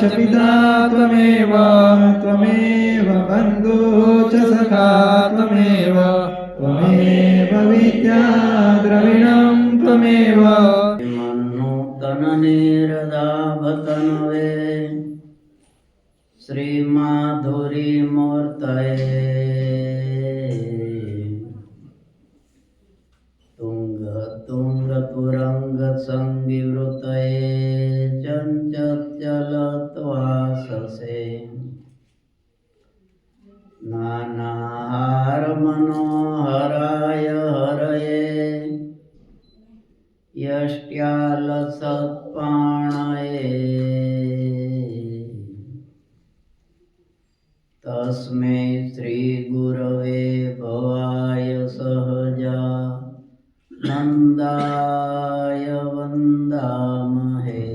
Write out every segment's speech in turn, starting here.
च पिता त्वमेव त्वमेव बन्धुः च सखा त्वमेव त्वमेव विद्या द्रविणं त्वमेव नूतननिरदाभतनवे श्रीमाधुरीमूर्तये तुङ्गतुङ्गतुरङ्गसंविवृतये चञ्चलत्वाससे नानाहारमनोहराय हरये यष्ट्यालसत्पाणये तस्मै श्रीगुरवे भवाय सहजा नन्दाय वन्दामहे।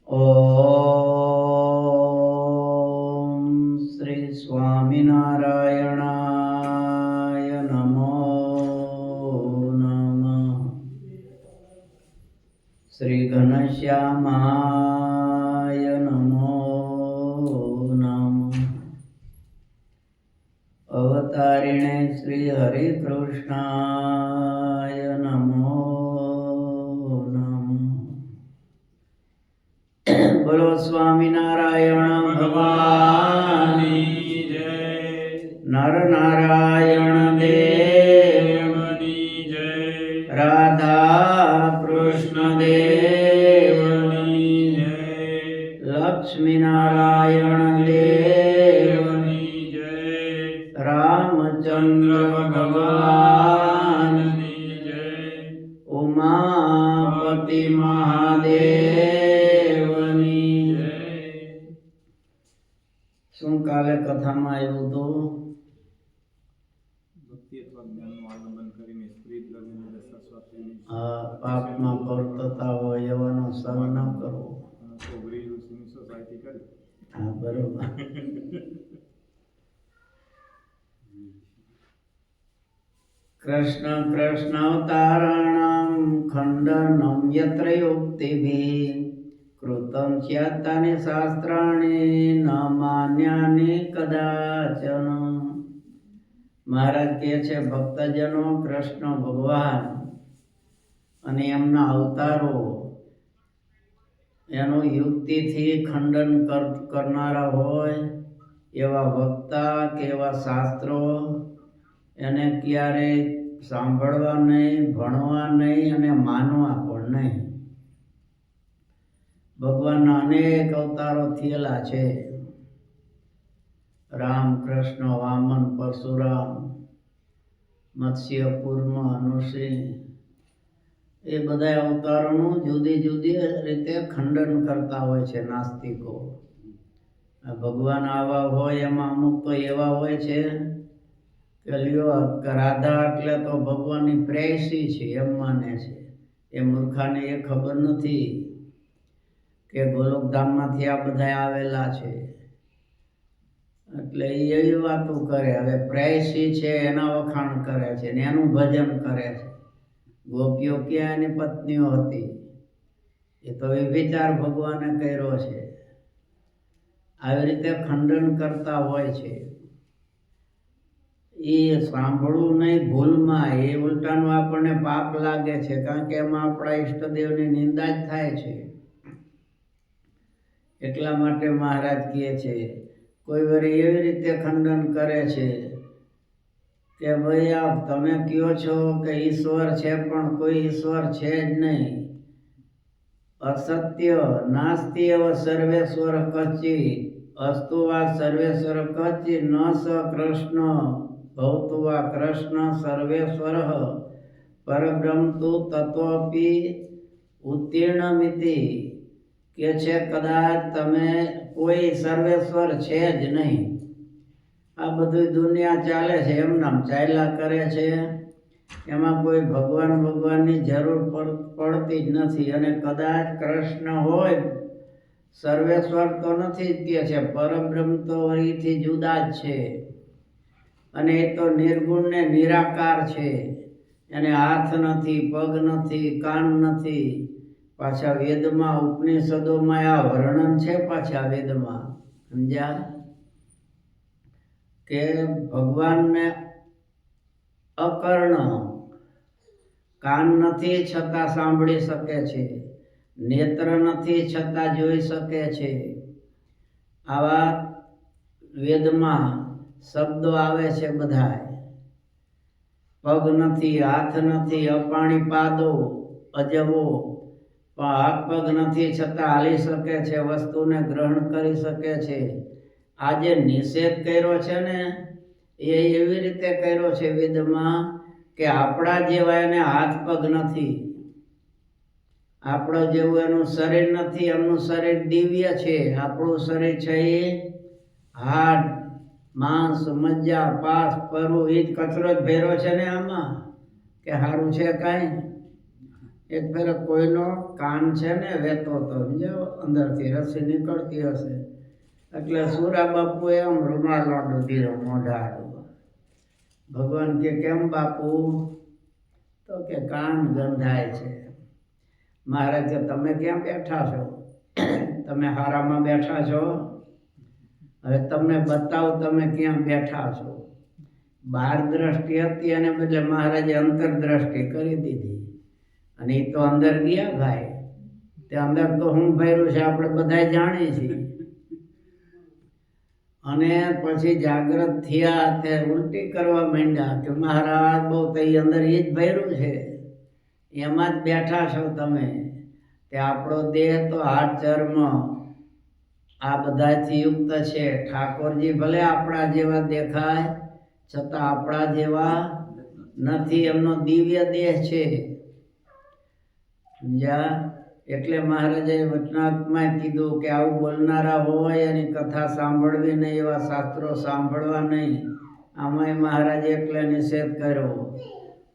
ॐ श्री स्वामिनारायणाय नमो नमः। श्री घनश्यामाय नमो नमः। अवतारिणे श्री हरिकृष्णाय नमो नमः। बोलो स्वामिनारायण भगवान की जय। नर नारायण देव की जय। राधा कृष्ण देव की जय। लक्ष्मी नारायण देव की जय। रामचंद्र भगवान की जय। उमापति महादेव ની જય। શું કાલે કથામાં આવ્યું હતું? પાપમાં વર્તતા હોય એવાનો સંગ ન કરવો. હા, બરોબર. कृष्ण कृष्ण अवताराणां खण्डनं यत्र युक्तिभिः कृतं स्यात्तानि शास्त्राणि न मान्यानि कदाचन। મહારાજ કહે છે ભક્તજનો કૃષ્ણ ભગવાન અને એમના અવતારો એનું યુક્તિથી ખંડન કરનારા હોય એવા વક્તા કે એવા શાસ્ત્રો એને ક્યારે સાંભળવા નહીં, ભણવા નહીં અને માનવા પણ નહીં. ભગવાનના અનેક અવતારો થયેલા છે. રામ, કૃષ્ણ, વામન, પરશુરામ, મત્સ્ય, કૂર્મ, નૃસિંહ એ બધા અવતારોનું જુદી જુદી રીતે ખંડન કરતા હોય છે નાસ્તિકો. ભગવાન આવા હોય એમાં અમુક તો એવા હોય છે કે રાધા એટલે તો ભગવાનની પ્રેયસી છે એમ માને છે. એ મૂર્ખાને એ ખબર નથી કે ગોલોકધામમાંથી આ બધા આવેલા છે. એટલે એવી વાતો કરે. હવે પ્રેયસી છે એના વખાણ કરે છે ને એનું ભજન કરે છે. ગોપીઓ ક્યાં એની પત્નીઓ હતી એ તો વિચાર ભગવાને કર્યો છે. આવી રીતે ખંડન કરતા હોય છે. એ સાંભળવું નહીં ભૂલમાં, એ ઉલટાનું આપણને પાપ લાગે છે, કારણ કે એમાં આપણા ઈષ્ટદેવની નિંદા જ થાય છે. એટલા માટે મહારાજ કહે છે કોઈ વાર એવી રીતે ખંડન કરે છે કે ભાઈ આ તમે કહો છો કે ઈશ્વર છે પણ કોઈ ઈશ્વર છે જ નહીં. અસત્ય નાસ્તિ એવ સર્વેશ્વર કચ્ચી અસ્તુ વા સર્વેશ્વર કચ્ચી ન સ કૃષ્ણ ભવતુ વા કૃષ્ણ સર્વેશ્વર પરબ્રહ્મ તુ તત્વપી ઉત્તીર્ણમિતિ. કે છે કદાચ તમે કોઈ સર્વેશ્વર છે જ નહીં. આ બધી દુનિયા ચાલે છે એમનામ ચાલ્યા કરે છે. એમાં કોઈ ભગવાનની જરૂર પડતી જ નથી. અને કદાચ કૃષ્ણ હોય સર્વેશ્વર તો નથી જ કે છે, પરબ્રહ્મ તો એથી જુદા જ છે. અને એ તો નિર્ગુણ ને નિરાકાર છે. એને હાથ નથી, પગ નથી, કાન નથી, પાછા વેદમાં ઉપનિષદોમાં આ વર્ણન છે પાછા વેદમાં, સમજ્યા? કે ભગવાનને અકર્ણ, કાન નથી છતાં સાંભળી શકે છે, નેત્ર નથી છતાં જોઈ શકે છે. આવા વેદમાં શબ્દો આવે છે બધાય. પગ નથી, હાથ નથી, અપાણી પાદો, અજવો, પણ હાથ પગ નથી છતાં હાલી શકે છે, વસ્તુને ગ્રહણ કરી શકે છે. આ જે નિષેધ કર્યો છે ને એ એવી રીતે કર્યો છે વેદમાં કે આપણા જેવા એને હાથ પગ નથી, આપણો જેવું એનું શરીર નથી. એમનું શરીર દિવ્ય છે, આપણું શરીર છે એ હાડ, માંસ, મજ્જા, પાસ, પરુ, એ જ કચરો જ ભેરો છે ને આમાં, કે સારું છે કાંઈ? એક ફેર કોઈનો કાન છે ને વેતો તો અંદરથી રસી નીકળતી હશે, એટલે સુરા બાપુએ એમ રૂમાલ લાડુ દીધો મોઢા. ભગવાન કે કેમ બાપુ? તો કે કાન ગંધાય છે. મહારાજ કે તમે ક્યાં બેઠા છો? તમે હારામાં બેઠા છો? હવે તમને બતાવું તમે ક્યાં બેઠા છો. બહાર દ્રષ્ટિ હતી અને બદલે મહારાજે અંતરદ્રષ્ટિ કરી દીધી, અને એ તો અંદર ગયા ભાઈ. તે અંદર તો હું ભર્યું છે આપણે બધા જાણીએ છીએ. અને પછી જાગ્રત થયા તે ઉલટી કરવા માંડ્યા કે મહારાજ બહુ તો એ અંદર એ જ ભર્યું છે, એમાં જ બેઠા છો તમે. તે આપણો દેહ તો હાડ ચર્મ આ બધાથી યુક્ત છે. ઠાકોરજી ભલે આપણા જેવા દેખાય છતાં આપણા જેવા નથી, એમનો દિવ્ય દેહ છે, સમજ્યા? એટલે મહારાજે વચનાત્માએ કીધું કે આવું બોલનારા હોય એની કથા સાંભળવી નહીં, એવા શાસ્ત્રો સાંભળવા નહીં. આમાંય મહારાજે એકલે નિષેધ કર્યો.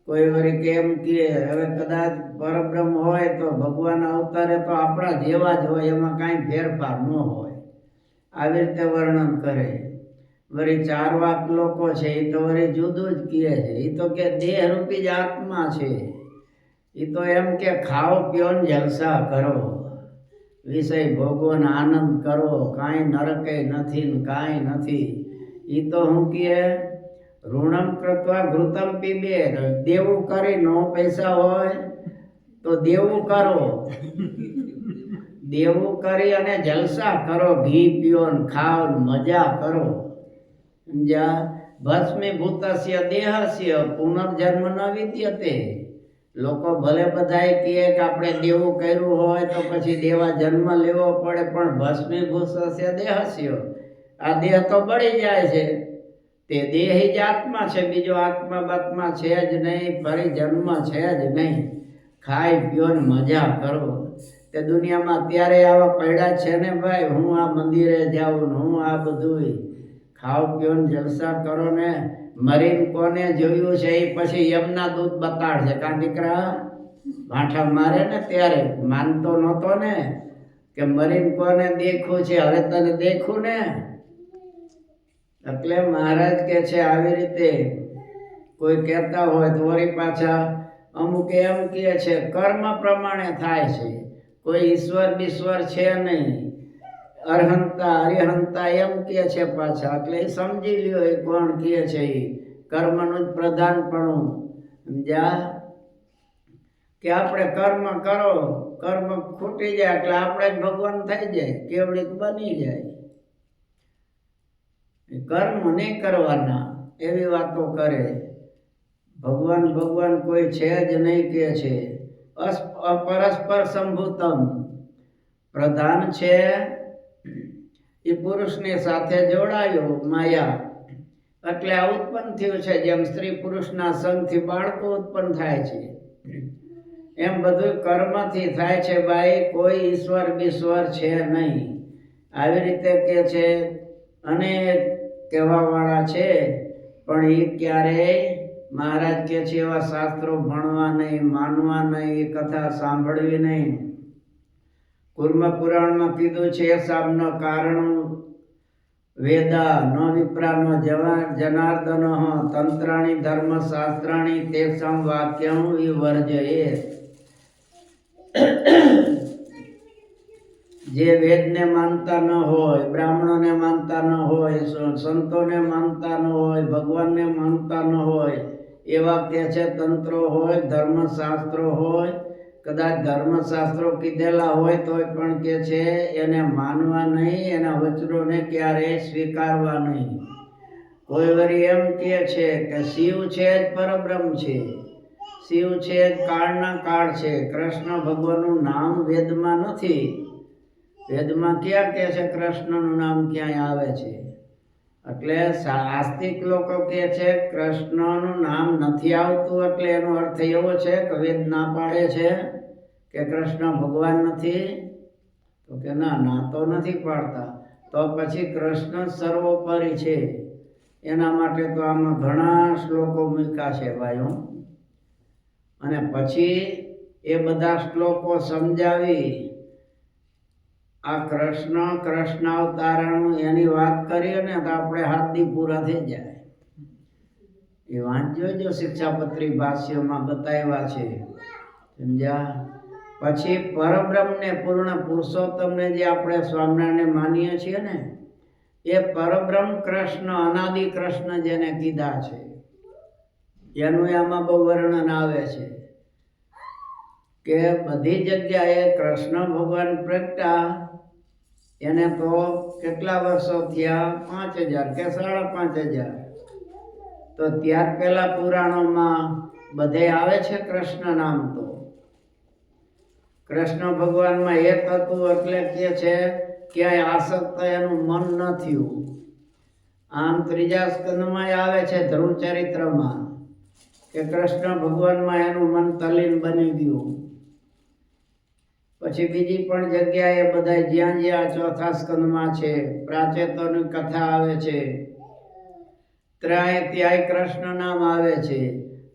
કોઈ વળી કેમ કે હવે કદાચ પરબ્રહ્મ હોય તો ભગવાન અવતારે તો આપણા જેવા જ હોય, એમાં કાંઈ ફેરફાર ન હોય, આવી રીતે વર્ણન કરે. વળી ચારવાક લોકો છે એ તો વળી જુદું જ કહે છે. એ તો કે દેહરૂપી જ આત્મા છે. એ તો એમ કે ખાઓ પીઓ ને જલસા કરો, વિષય ભોગવો ને આનંદ કરો, કાંઈ નરકે નથી ને કાંઈ નથી. એ તો હું કહે ઋણમ કૃત્વા ઘૃતમ પીબે, દેવું કરી નો પૈસા હોય તો દેવું કરો, દેવું કરી અને જલસા કરો, ઘી પીઓ ને ખાઓ ને મજા કરો, સમજ્યા? ભસ્મીભૂતસ્ય દેહસ્ય પુનર્જન્મ ન વિદ્યતે. લોકો ભલે બધાય કહે કે આપણે દેવું કર્યું હોય તો પછી દેવા જન્મ લેવો પડે, પણ ભસ્મીભૂતસ્ય દેહસ્ય, આ દેહ તો બળી જાય છે. તે દેહ જ આત્મા છે, બીજો આત્મા બાત્મા છે જ નહીં, ફરી જન્મ છે જ નહીં. ખાઈ પીઓ ને મજા કરો. તે દુનિયામાં અત્યારે આવા પડ્યા છે ને ભાઈ, હું આ મંદિરે જાઉં ને હું આ બધું ખાઓ પીઓ ને જલસા કરો ને. મરીને કોને જોયું છે એ પછી યમના દૂત બતાડશે. કાં દીકરા ભાંઠા મારે ને ત્યારે માનતો નહોતો ને કે મરીને કોને દેખું છે, હવે તને દેખું ને. એટલે મહારાજ કે છે આવી રીતે કોઈ કહેતા હોય તો વળી પાછા અમુક એમ કહે છે કર્મ પ્રમાણે થાય છે, કોઈ ઈશ્વર બીશ્વર છે નહીં, અરહંતા અરિહંતા એમ કહે છે પાછા. એટલે એ સમજી લ્યો એ કોણ કહે છે, એ કર્મનું જ પ્રધાનપણું, સમજ્યા? કે આપણે કર્મ કરો, કર્મ ખૂટી જાય એટલે આપણે જ ભગવાન થઈ જાય, કેવડિક બની જાય. કર્મ નહીં કરવાના એવી વાતો કરે. ભગવાન ભગવાન કોઈ છે જ નહીં કે છે. પરસ્પર સંભૂતમ, પ્રધાન છે એ પુરુષની સાથે જોડાયો માયા, એટલે આ ઉત્પન્ન થયું છે. જેમ સ્ત્રી પુરુષના સંગથી બાળકો ઉત્પન્ન થાય છે, એમ બધું કર્મથી થાય છે ભાઈ. કોઈ ઈશ્વર બીશ્વર છે નહીં, આવી રીતે કે છે. અને કહેવાવાળા છે પણ એ ક્યારેય મહારાજ કે છે એવા શાસ્ત્રો ભણવા નહીં, માનવા નહીં, એ કથા સાંભળવી નહીં. કુર્મ પુરાણમાં કીધું છે સાબન કારણ વેદા ન વિપ્રાનો જનાર્દન તંત્રાણી ધર્મશાસ્ત્રાણી તેષાં વાક્યં વિવર્જયે. જે વેદને માનતા ન હોય, બ્રાહ્મણોને માનતા ન હોય, સંતોને માનતા ન હોય, ભગવાનને માનતા ન હોય, એવા કે છે તંત્રો હોય, ધર્મશાસ્ત્રો હોય, કદાચ ધર્મશાસ્ત્રો કીધેલા હોય તોય પણ કે છે એને માનવા નહીં, એના વચનોને ક્યારેય સ્વીકારવા નહીં. કોઈ વળી એમ કહે છે કે શિવ છે જ પરબ્રહ્મ છે, શિવ છે જ કાળના કાળ છે. કૃષ્ણ ભગવાનનું નામ વેદમાં નથી. વેદમાં ક્યાં કહે છે કૃષ્ણનું નામ ક્યાંય આવે છે? એટલે આસ્તિક લોકો કહે છે કૃષ્ણનું નામ નથી આવતું, એટલે એનો અર્થ એવો છે કે વેદ ના પાડે છે કે કૃષ્ણ ભગવાન નથી. તો કે ના તો નથી પાડતા. તો પછી કૃષ્ણ સર્વોપરી છે. એના માટે તો આમાં ઘણા શ્લોકો મૂક્યા છે ભાઈઓ. અને પછી એ બધા શ્લોકો સમજાવી આ કૃષ્ણ અવતારનું એની વાત કરીએ ને તો આપણે હાથ દી પૂરા થઈ જાય. એ વાંચજો જો શિક્ષાપત્રી ભાષ્યમાં બતાવ્યા છે, સમજ્યા. પછી પરબ્રહ્મને પૂર્ણ પુરુષોત્તમને જે આપણે સ્વામિનારાયણને માનીએ છીએ ને, એ પરબ્રહ્મ કૃષ્ણ, અનાદિ કૃષ્ણ જેને કીધા છે, એનું આમાં બહુ વર્ણન આવે છે કે બધી જગ્યાએ કૃષ્ણ ભગવાન પ્રગટા. એને તો કેટલા વર્ષો થયા? 5000 કે 5500. તો ત્યાર પહેલા પુરાણોમાં બધે આવે છે કૃષ્ણ નામ. તો કૃષ્ણ ભગવાનમાં એક હતું એટલે કે છે ક્યાંય આસક્ત એનું મન ન થયું. આમ ત્રીજા સ્કંદમાં આવે છે ધ્રુવ ચરિત્રમાં કે કૃષ્ણ ભગવાનમાં એનું મન તલ્લીન બની ગયું. પછી બીજી પણ જગ્યાએ બધા જ્યાં ચોથા સ્કંદમાં છે પ્રાચેતોની કથા આવે છે, ત્યાંય કૃષ્ણ નામ આવે છે.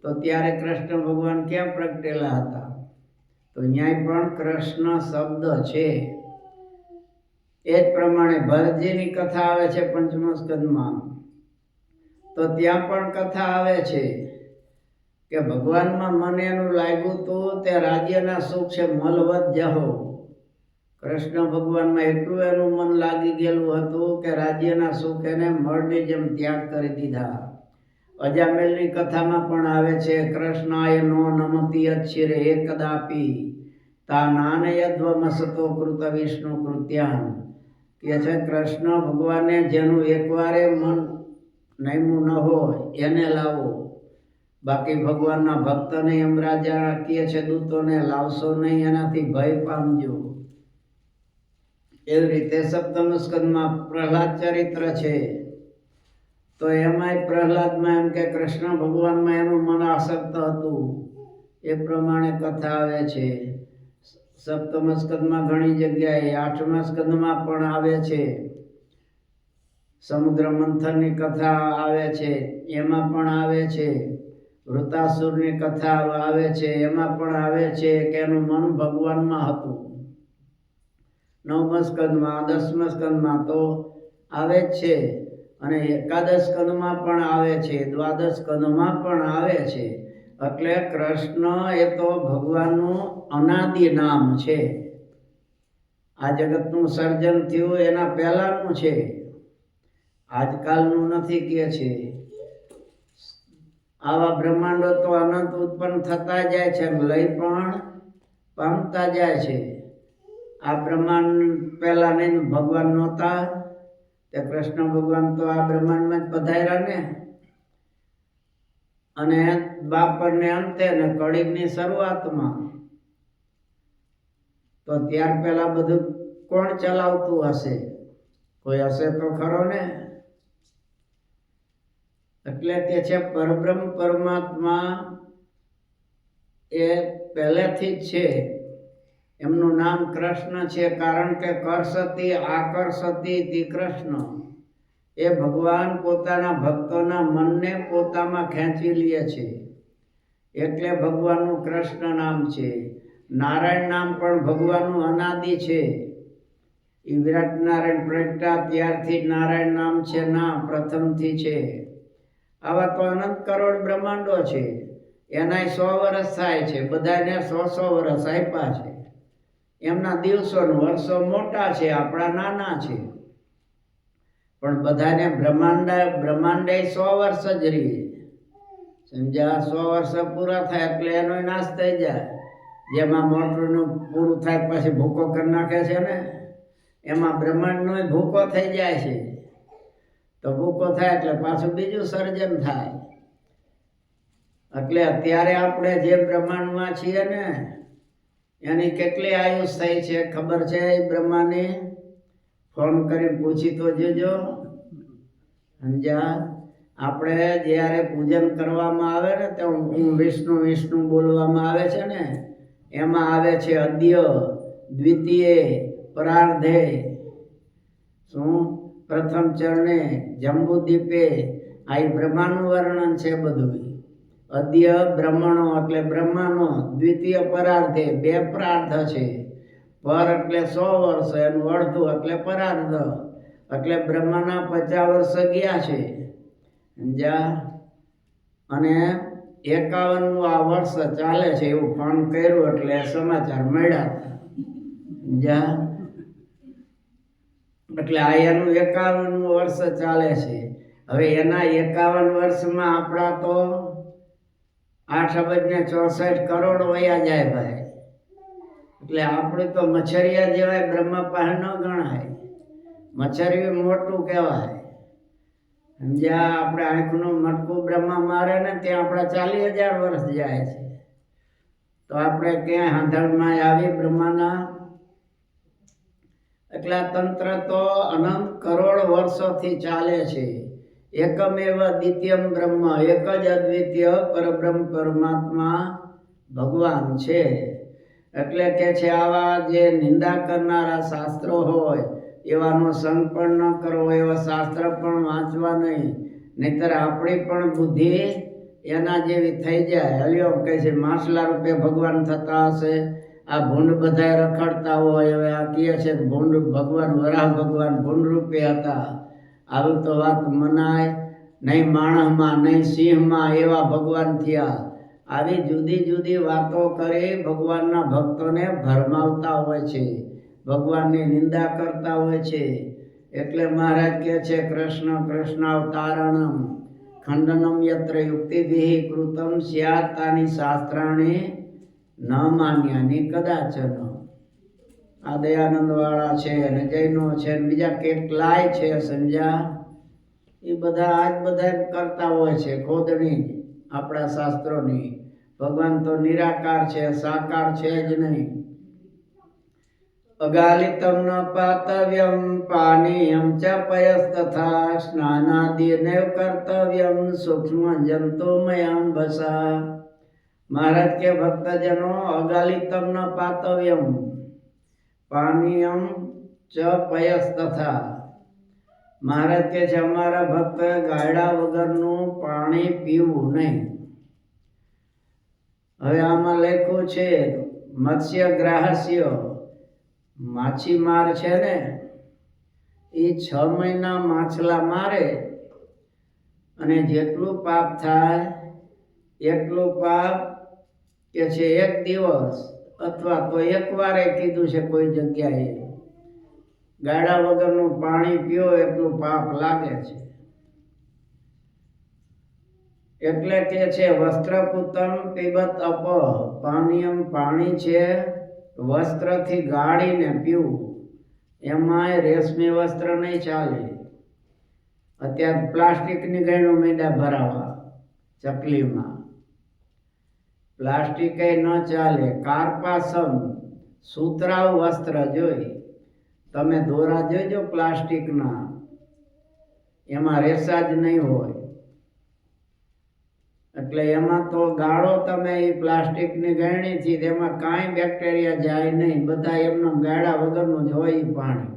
તો ત્યારે કૃષ્ણ ભગવાન ક્યાં પ્રગટેલા હતા? તો ન્યાય પણ કૃષ્ણ શબ્દ છે. એ જ પ્રમાણે ભરતજીની કથા આવે છે પંચમ સ્કંદમાં. તો ત્યાં પણ કથા આવે છે કે ભગવાનમાં મને એનું લાગ્યું હતું તે રાજ્યના સુખ છે મલવત જહો. કૃષ્ણ ભગવાનમાં એટલું એનું મન લાગી ગયેલું હતું કે રાજ્યના સુખ એને મળની જેમ ત્યાગ કરી દીધા. અજામેલની કથામાં પણ આવે છે કૃષ્ણાય નો નમતી અચ્છિરે એકદાપી તા નાનયદ્વમસતો કૃત વિષ્ણુ કૃત્યાન. કે છે કૃષ્ણ ભગવાને જેનું એકવારે મન નમ્યું ન હોય એને લાવો, બાકી ભગવાનના ભક્તને યમરાજા કહે છે દૂતોને લાવશો નહીં, એનાથી ભય પામજો. એવી રીતે સપ્તમ સ્કંદમાં પ્રહલાદ ચરિત્ર છે. તો એમાંય પ્રહલાદમાં એમ કે કૃષ્ણ ભગવાનમાં એનું મન આસક્ત હતું. એ પ્રમાણે કથા આવે છે સપ્તમ સ્કંદમાં ઘણી જગ્યાએ. આઠમા સ્કંદમાં પણ આવે છે. સમુદ્ર મંથનની કથા આવે છે, એમાં પણ આવે છે. વૃતાસુરની કથા આવે છે, એમાં પણ આવે છે કે એનું મન ભગવાનમાં હતું. નવમ સ્કંદમાં, 10મ સ્કંદમાં તો આવે જ છે. અને એકાદશ સ્કંદમાં પણ આવે છે, દ્વાદશ સ્કંદમાં પણ આવે છે. એટલે કૃષ્ણ એ તો ભગવાનનું અનાદિ નામ છે. આ જગતનું સર્જન થયું એના પહેલાનું છે, આજકાલનું નથી કે છે. આવા બ્રહ્માંડો તો અનંત ઉત્પન્ન થતા જાય છે, લય પણ પામતા જાય છે. આ બ્રહ્માંડ પહેલા નહીં ભગવાન નહોતા, તે કૃષ્ણ ભગવાન તો આ બ્રહ્માંડમાં જ પધાર્યા ને. અને બાપરને અંતે ને કળિયુગની શરૂઆતમાં. તો ત્યાર પહેલા બધું કોણ ચલાવતું હશે? કોઈ હશે તો ખરો ને. એટલે કે છે પરબ્રહ્મ પરમાત્મા એ પહેલેથી જ છે. એમનું નામ કૃષ્ણ છે, કારણ કે કર્ષતિ આકર્ષતિ તિ કૃષ્ણ. એ ભગવાન પોતાના ભક્તોના મનને પોતામાં ખેંચી લે છે, એટલે ભગવાનનું કૃષ્ણ નામ છે. નારાયણ નામ પણ ભગવાનનું અનાદિ છે. એ વિરાટ નારાયણ પ્રગટા ત્યારથી નારાયણ નામ છે ના, પ્રથમથી છે. આવા તો અનંત કરોડ બ્રહ્માંડો છે, એનાય 100 વર્ષ થાય છે, બધાને 100 વર્ષ આપ્યા છે. એમના દિવસો ને વર્ષો મોટા છે, આપણા નાના છે, પણ બધાને બ્રહ્માંડ 100 વર્ષ જ રહે. સમજ્યા? 100 વર્ષ પૂરા થાય એટલે એનો નાશ થઈ જાય. જેમાં મોટરનું પૂરું થાય પછી ભૂકો કરી નાખે છે ને, એમાં બ્રહ્માંડનો ભૂકો થઈ જાય છે. તો ભૂકો થાય એટલે પાછું બીજું સર્જન થાય. એટલે અત્યારે આપણે જે બ્રહ્માંડમાં છીએ ને, એની કેટલી આયુષ થઈ છે ખબર છે? એ બ્રહ્માની ફોન કરી પૂછી તો જોજો. સમજ્યા? આપણે જ્યારે પૂજન કરવામાં આવે ને તો હું વિષ્ણુ બોલવામાં આવે છે ને, એમાં આવે છે અદ્ય, દ્વિતીય, પરાર્ધે, શું પ્રથમ ચરણે, જંબુદ્વીપે. આ બ્રહ્માનું વર્ણન છે બધું. અદ્ય બ્રહ્મણો એટલે બ્રહ્માનો, દ્વિતીય પરાર્ધે 2 પ્રાર્ધ છે. પર એટલે 100 વર્ષ, એનું અડધું એટલે પરાર્ધ, એટલે બ્રહ્માના 50 વર્ષ ગયા છે. સમજ્યા? અને 51મું આ વર્ષ ચાલે છે એવું ફોન કર્યું એટલે સમાચાર મળ્યા હતા. સમજ્યા? એટલે આ એનું 51મું વર્ષ ચાલે છે. હવે એના 51 વર્ષમાં આપણા તો 8,64,00,000,000 વયા જાય ભાઈ. એટલે આપણે તો મચ્છરિયા જેવાય, બ્રહ્મા પાસે ન ગણાય. મચ્છરિયું મોટું કહેવાય. સમજ્યા? આપણે આંખનું મટકું બ્રહ્મા મારે ને ત્યાં આપણા 40,000 વર્ષ જાય છે. તો આપણે ક્યાંય હાંધણમાં આવી બ્રહ્માના? એટલે તંત્ર તો અનંત કરોડ વર્ષોથી ચાલે છે. એકમેવ દ્વિતીયમ બ્રહ્મ, એક જ અદ્વિતીય પરબ્રહ્મ પરમાત્મા ભગવાન છે. એટલે કે છે આવા જે નિંદા કરનારા શાસ્ત્રો હોય એવાનો સંગ પણ ન કરવો, એવા શાસ્ત્ર પણ વાંચવા નહીં, નહીતર આપણી પણ બુદ્ધિ એના જેવી થઈ જાય. હલિયો કહે છે માછલા રૂપે ભગવાન થતા હશે. આ ભૂંડ બધા રખડતા હોય. હવે આ કહે છે ભૂંડ ભગવાન, વરાહ ભગવાન ભૂંડ રૂપે હતા. આવી તો વાત મનાય નહીં. માણસમાં નહીં સિંહમાં એવા ભગવાન થયા. આવી જુદી જુદી વાતો કરી ભગવાનના ભક્તોને ભરમાવતા હોય છે, ભગવાનની નિંદા કરતા હોય છે. એટલે મહારાજ કહે છે કૃષ્ણ કૃષ્ણાવતારણમ ખંડનમ યત્ર યુક્તિભિઃ કૃતમ સ્યાત્ તાની શાસ્ત્રાણી ન માન્યાની કદાચન. આ દયાનંદ વાળા છે અને જૈનો છે અને બીજા કેટલાય છે. સમજ્યા? એ બધા આજ બધા કરતા હોય છે ખોદણી આપણા શાસ્ત્રોની. ભગવાન તો નિરાકાર છે, સાકાર છે જ નહીં. અગાલિતમ ન પાતવ્યમ પાનીયમ ચ પયસ્તથા સ્નાનાદિ નૈવ કર્તવ્યમ સૂક્ષ્મ જંતુમયમ ભસા. મહારાજ કે ભક્તજનો અગાલિતમ ન પાતવ્યમ પાનીયમ ચ પયસ્તથા. મહારાજ કે છે અમારા ભક્તોએ ગાયડા વગરનું પાણી પીવું નહીં. હવે આમાં લખ્યું છે મત્સ્ય ગ્રાહસ્ય, માછીમાર છે ને એ 6 મહિના માછલા મારે અને જેટલું પાપ થાય એટલું પાપ કે છે 1 દિવસ અથવા તો 1 વારે કીધું છે કોઈ જગ્યાએ. ગાડા વગરનું પાણી પીઓ એટલું પાપ લાગે છે. એટલે કે છે વસ્ત્રપૂતમ પીબત અપ, પાનીયમ પાણી છે વસ્ત્રથી ગાળીને પીવું. એમાંય રેશમી વસ્ત્ર નહીં ચાલે. અત્યારે પ્લાસ્ટિકની ગયણું મીંડા ભરાવા ચકલીમાં. પ્લાસ્ટિક ન ચાલે. કાર્પાસમ સુતરાઉ વસ્ત્ર જોઈ. તમે દોરા જોઈજો પ્લાસ્ટિકના, એમાં રેસા જ નહીં હોય. એટલે એમાં તો ગાળો તમે એ પ્લાસ્ટિકની ગળણીથી, તેમાં કાંઈ બેક્ટેરિયા જાય નહીં. બધા એમનો ગાળા વગરનું જ હોય પાણી.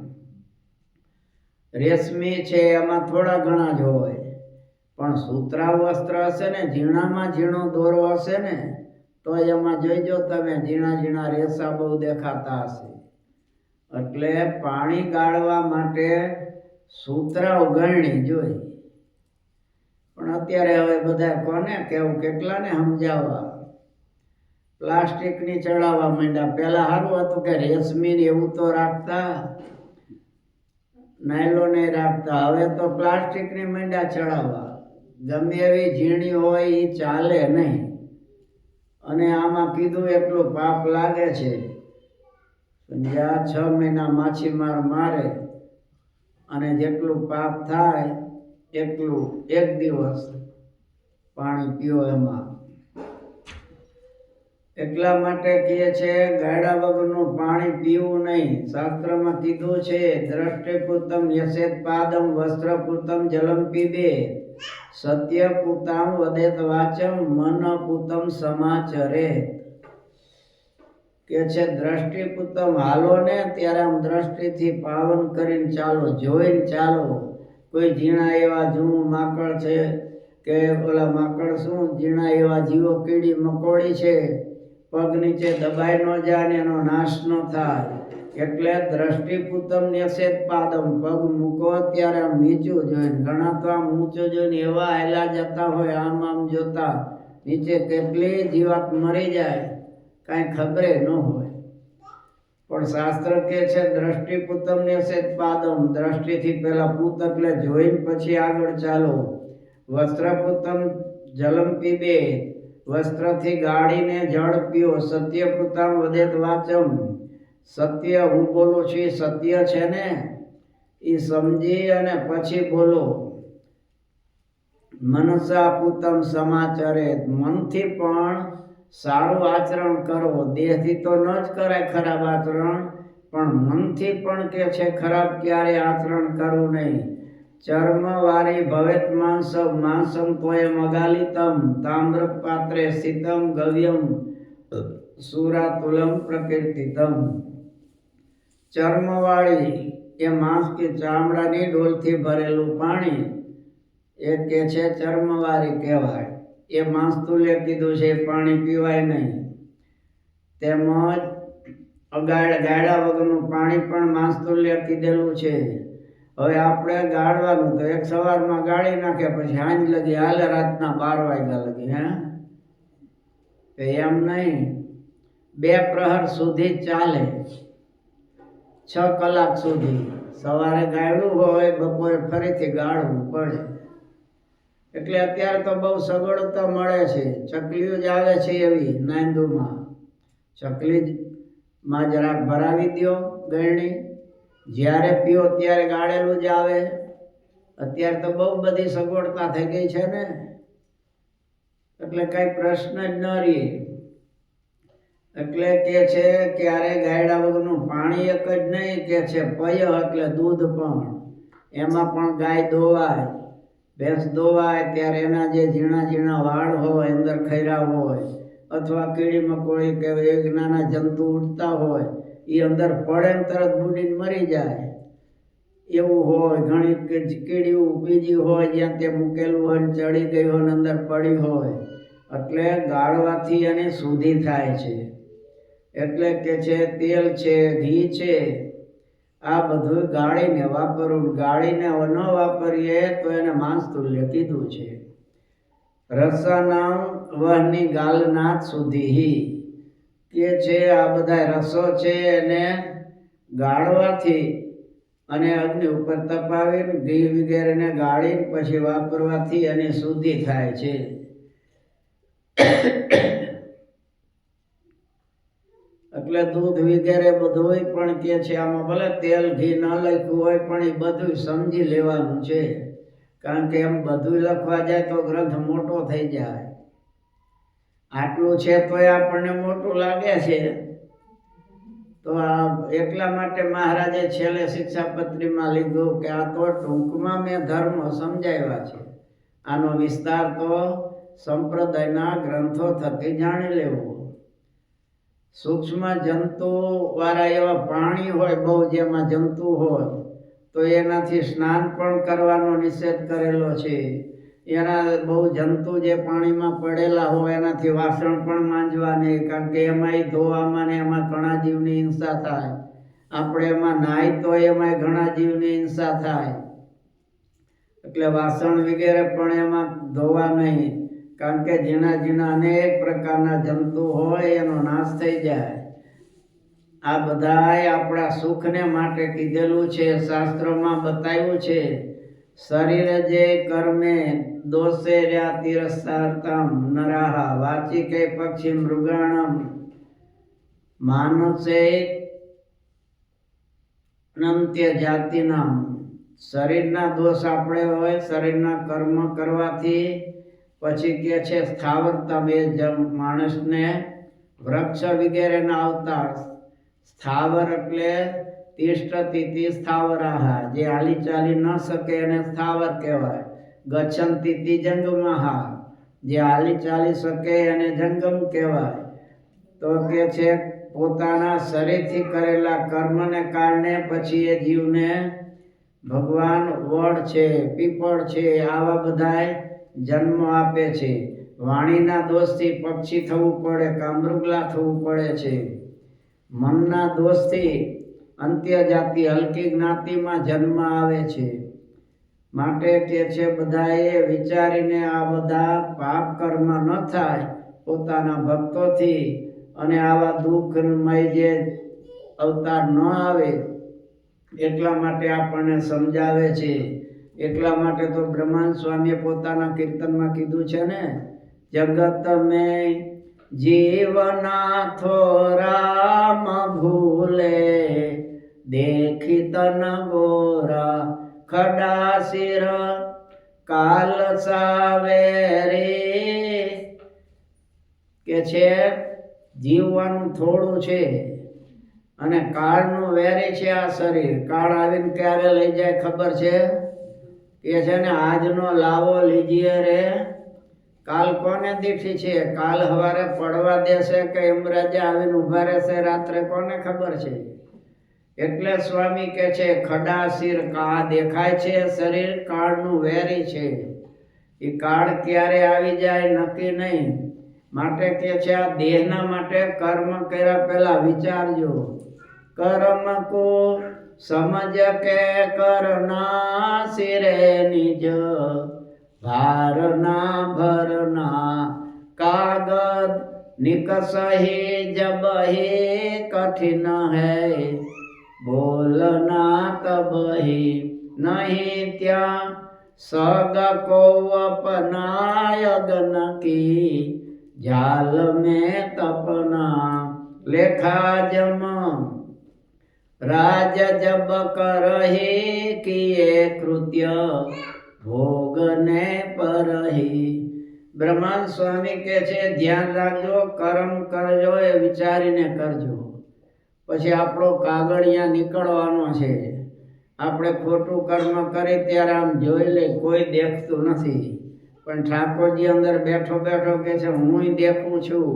રેશમી છે એમાં થોડા ઘણા જ હોય, પણ સુતરાઉ વસ્ત્ર હશે ને, ઝીણામાં ઝીણો દોરો હશે ને, તો એમાં જોઈજો તમે ઝીણા ઝીણા રેસા બહુ દેખાતા હશે. એટલે પાણી ગાળવા માટે સુતરાઉ ગળણી જોઈ. પણ અત્યારે હવે બધા કોને કેવું, કેટલાને સમજાવવા. પ્લાસ્ટિકની ચડાવવા માંડ્યા. પહેલા સારું હતું કે રેશમી એવું તો રાખતા, નાયલોને રાખતા. હવે તો પ્લાસ્ટિકની માંડ્યા ચડાવવા. ગમે એવી ઝીણી હોય એ ચાલે નહીં. અને આમાં કીધું એટલું પાપ લાગે છે. જ્યાં 6 મહિના માછીમાર મારે અને જેટલું પાપ થાય એટલું એક દિવસ પાણી પીઓ એમાં. એટલા માટે કહે છે ગાડા વગરનું પાણી પીવું નહીં. શાસ્ત્રમાં કીધું છે દ્રષ્ટિપૂતમ યસેત પાદમ વસ્ત્રપૂતમ જલમ પીબે સત્યપૂતામ વદેત વાચમ મનપૂતમ સમાચરે. કે છે દ્રષ્ટિપૂતમ હાલો ને ત્યારે આમ દ્રષ્ટિથી પાવન કરીને ચાલો, જોઈને ચાલો. કોઈ ઝીણા એવા જૂનું માકડ છે કે ઓલા માકડ શું ઝીણા એવા જીવો કીડી મકોડી છે, પગ નીચે દબાઈ ન જાય ને એનો નાશ ન થાય. એટલે દ્રષ્ટિપૂતમ ન્યસેત પાદમ, પગ મૂકો ત્યારે આમ નીચું જોઈને. ઘણા તો આમ ઊંચું જોઈને એવા હેલા જતા હોય આમ આમ જોતા, નીચે કેટલી જીવાત મરી જાય કાંઈ ખબરે ન હોય. પણ શાસ્ત્ર કહે છે દ્રષ્ટિપૂતમ ન્યસેત પાદમ, દ્રષ્ટિથી પહેલા પૂત એટલે જોઈને પછી આગળ ચાલો. વસ્ત્રપૂતમ જલમ પીબે, વસ્ત્રથી ગાળીને જળ પીઓ. સત્યપૂતમ વદેત વાચમ, સત્ય હું બોલું છું એ સત્ય છે ને એ સમજી અને પછી બોલો. મનસા પૂતમ સમાચરે, મનથી પણ સારું આચરણ કરો. દેહથી તો ન જ કરાય ખરાબ આચરણ, પણ મનથી પણ કે છે ખરાબ ક્યારે આચરણ કરવું નહીં. ચર્મવારી ભવેત માંસ, માંસમ તોય મગાલિતમ તામ્ર પાત્રે શીતમ ગવ્યમ સુરાતુલમ પ્રકીર્તિતમ. ચર્મવાળી એ માંસ કે ચામડાની ડોલથી ભરેલું પાણી એ કે છે ચર્મવારી કહેવાય. એ માંસ તુલ્ય કીધું છે, પાણી પીવાય નહીં. તેમજ ગાળા વગરનું પાણી પણ માંસ તુલ્ય કીધેલું છે. હવે આપણે ગાળવાનું તો એક સવારમાં ગાળી નાખે પછી સાંજ લગી હાલે, રાતના 12 વાગ્યા લગી. એમ નહીં, 2 પ્રહર સુધી ચાલે, 6 કલાક સુધી. સવારે ગાળવું હોય, બપોરે ફરીથી ગાળવું પડે. એટલે અત્યારે તો બહુ સગવડતા મળે છે. ચકલીઓ જ આવે છે એવી નાંદુમાં, ચકલીમાં જરાક ભરાવી દો ગળણી, જ્યારે પીઓ ત્યારે ગાળેલું જ આવે. અત્યારે તો બહુ બધી સગવડતા થઈ ગઈ છે ને, એટલે કઈ પ્રશ્ન જ ન રહે. એટલે કે છે ક્યારે ગાયડા વગરનું પાણી એક જ નહીં, કે છે પય એટલે દૂધ પણ. એમાં પણ ગાય દોવાય, ભેંસ દોવાય ત્યારે એના જે ઝીણા ઝીણા વાળ હોય, અંદર ખૈરા હોય, અથવા કીડી મકોડી કે એક નાના જંતુ ઉડતા હોય એ અંદર પડે ને તરત બુડીને મરી જાય એવું હોય. ઘણી કીડીઓ બીજી હોય જ્યાં તે મૂકેલું હોય, ચડી ગઈ હોય ને અંદર પડી હોય. એટલે ગાળવાથી એને શુદ્ધિ થાય છે. એટલે કે છે તેલ છે, ઘી છે, આ બધું ગાળીને વાપરવું. ગાળીને ન વાપરીએ તો એને માંસ તુલ્ય કીધું છે. રસાનામ વહની ગાલનાથ સુધી કે છે આ બધા રસો છે એને ગાળવાથી અને અગ્નિ ઉપર તપાવીને ઘી વગેરેને ગાળીને પછી વાપરવાથી એની શુદ્ધિ થાય છે. એટલે દૂધ વગેરે બધું પણ કે છે આમાં ભલે તેલ ઘી ન લખ્યું હોય પણ એ બધું સમજી લેવાનું છે. કારણ કે એમ બધું લખવા જાય તો ગ્રંથ મોટો થઈ જાય. આટલું છે તો આપણને મોટું લાગે છે. તો આ એટલા માટે મહારાજે છેલ્લે શિક્ષાપત્રીમાં લીધું કે આ તો ટૂંકમાં મેં ધર્મ સમજાવ્યા છે. આનો વિસ્તાર તો સંપ્રદાયના ગ્રંથો થકી જાણી લેવો. સૂક્ષ્મ જંતુ વાળા એવા પ્રાણી હોય બહુ, જેમાં જંતુ હોય તો એનાથી સ્નાન પણ કરવાનો નિષેધ કરેલો છે. એના બહુ જંતુ જે પાણીમાં પડેલા હોય એનાથી વાસણ પણ માંજવા નહીં, કારણ કે એમાંય ધોવામાં ને એમાં ઘણા જીવની હિંસા થાય. આપણે એમાં નાહી તો એમાંય ઘણા જીવની હિંસા થાય. એટલે વાસણ વગેરે પણ એમાં ધોવા નહીં, કારણ કે ઝીણા ઝીણા અનેક પ્રકારના જંતુ હોય એનો નાશ થઈ જાય. આ બધાય આપણા સુખને માટે કીધેલું છે, શાસ્ત્રોમાં બતાવ્યું છે. શરીર જે કર્મે દોષેર્યા તિરસ્કારતમ નરાહ વાચિકે પક્ષી મૃગાણમ માનસે નંત્ય જાતિનામ. શરીરના દોષ આપણે હોય, શરીરના કર્મ કરવાથી પછી કે છે સ્થાવરતમ, એ માણસને વૃક્ષ વગેરે ના આવતા. સ્થાવર એટલે તિષ્ઠતિ સ્થાવરાહ, જે હાલી ચાલી ન શકે એને સ્થાવર કહેવાય. ગચ્છન્તિ જંગમઃ, જે હાલી ચાલી શકે એને જંગમ કહેવાય. તો કે છે પોતાના શરીરથી કરેલા કર્મને કારણે પછી એ જીવને ભગવાન વડ છે, પીપળ છે, આવા બધાય જન્મ આપે છે. વાણીના દોષથી પક્ષી થવું પડે, કામૃગલા થવું પડે છે. મનના દોષથી અંત્ય જાતિ હલકી જ્ઞાતિમાં જન્મ આવે છે. માટે કે છે બધાએ વિચારીને આ બધા પાપ કર્મ ન થાય પોતાના ભક્તોથી, અને આવા દુઃખમય જે અવતાર ન આવે એટલા માટે આપણને સમજાવે છે. એટલા માટે તો બ્રહ્માંડ સ્વામીએ પોતાના કીર્તનમાં કીધું છે ને, જગત મેં જીવનાથો રામ ભૂલે, દેખી તન ગોરા ખડા શિર કાલ સાવેરી. કે છે જીવવાનું થોડું છે અને કાળનું વેરી છે આ શરીર. કાળ આવીને ક્યારે લઈ જાય ખબર છે? કે છે ને આજનો લાવો લીજીએ રે, કાલ કોને દીઠી છે? કાલ હવારે પડવા દેશે કે યમરાજા આવીને ઉભા રહેશે રાત્રે, કોને ખબર છે? એટલે સ્વામી કે છે ખડા શિર, કા દેખાય છે શરીર કાળનું વેરી છે. એ કાળ ક્યારે આવી જાય નક્કી નહીં. માટે કે છે આ દેહના માટે કર્મ કર્યા પહેલા વિચારજો. કર્મ કો સમજ કે કરના શિરે નિજ, ભારના ભરના કાગદ નિકસહી જબહી કઠિન હૈ, બોલના તબહી નહીં ત્યાં સગ કો અપનાય અગ્ન કી, જાલ में तपना लेखा जम, राज जब करही किए कृत्य भोगने परही. બ્રહ્માંડ સ્વામી કે છે ધ્યાન રાખજો, કર્મ કરજો એ વિચારીને કરજો. પછી આપણો કાગળિયા નીકળવાનો છે. આપણે ખોટું કર્મ કરી ત્યારે આમ જોઈ લે, કોઈ દેખતું નથી, પણ ઠાકોરજી અંદર બેઠો બેઠો કે છે હું દેખું છું.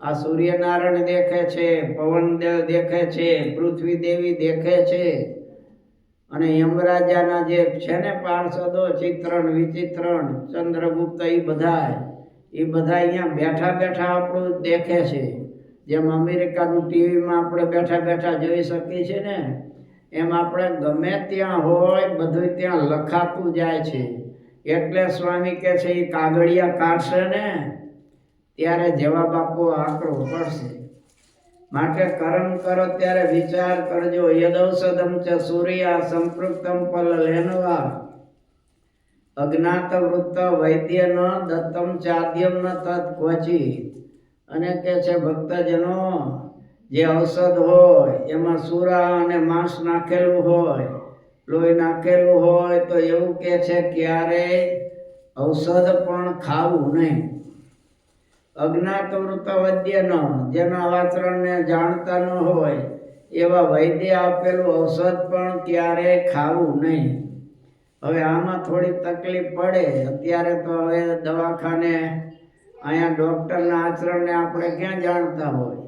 આ સૂર્યનારાયણ દેખે છે, પવનદેવ દેખે છે, પૃથ્વી દેવી દેખે છે, અને યમરાજાના જે છે ને પાર્ષદો ચિત્રણ વિચિત્રણ ચંદ્રગુપ્ત એ બધા અહીંયા બેઠા બેઠા આપણું દેખે છે. જેમ અમેરિકાનું ટીવીમાં આપણે બેઠા બેઠા જોઈ શકીએ છીએ ને, એમ આપણે ગમે ત્યાં હોય બધું ત્યાં લખાતું જાય છે. એટલે સ્વામી કે છે એ કાગળિયા કાઢશે ને ત્યારે જવાબ આપવો આકરો પડશે. માટે કર્મ કરો ત્યારે વિચાર કરજો. યદૌષધમ ચ સૂર્યા સંપૃક્તમ પલ લેનવા, અજ્ઞાત વૃત્ત વૈદ્ય ન દત્તમ ચાદ્યમ ન તત્ ક્વચી. અને કે છે ભક્તજનો જે ઔષધ હોય એમાં સૂરા અને માંસ નાખેલું હોય, લોહી નાખેલું હોય, તો એવું કે છે ક્યારેય ઔષધ પણ ખાવું નહીં. અજ્ઞાત વૃત્ત વૈદ્ય ન, જેના આચરણને જાણતા ન હોય એવા વૈદ્ય આપેલું ઔષધ પણ ક્યારેય ખાવું નહીં. હવે આમાં થોડી તકલીફ પડે. અત્યારે તો હવે દવાખાને અહીંયા ડૉક્ટરના આચરણને આપણે ક્યાં જાણતા હોય,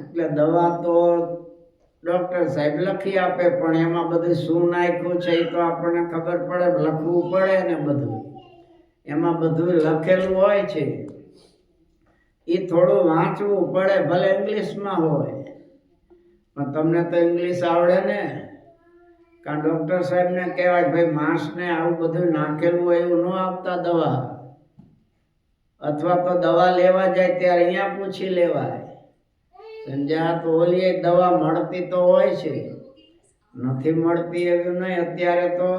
એટલે દવા તો ડૉક્ટર સાહેબ લખી આપે, પણ એમાં બધું શું નાખ્યું છે એ તો આપણને ખબર પડે, લખવું પડે ને બધું એમાં બધું લખેલું હોય છે. એ થોડું વાંચવું પડે, ભલે ઇંગ્લિશમાં હોય, પણ તમને તો ઇંગ્લિશ આવડે ને. કારણ ડૉક્ટર સાહેબને કહેવાય ભાઈ માંસને આવું બધું નાખેલું હોય એવું ન આપતા દવા. અથવા તો દવા લેવા જાય ત્યારે અહીંયા પૂછી લેવાય. સમજ્યા? તો ઓલી દવા મળતી તો હોય છે, નથી મળતી એવું નહીં. અત્યારે તો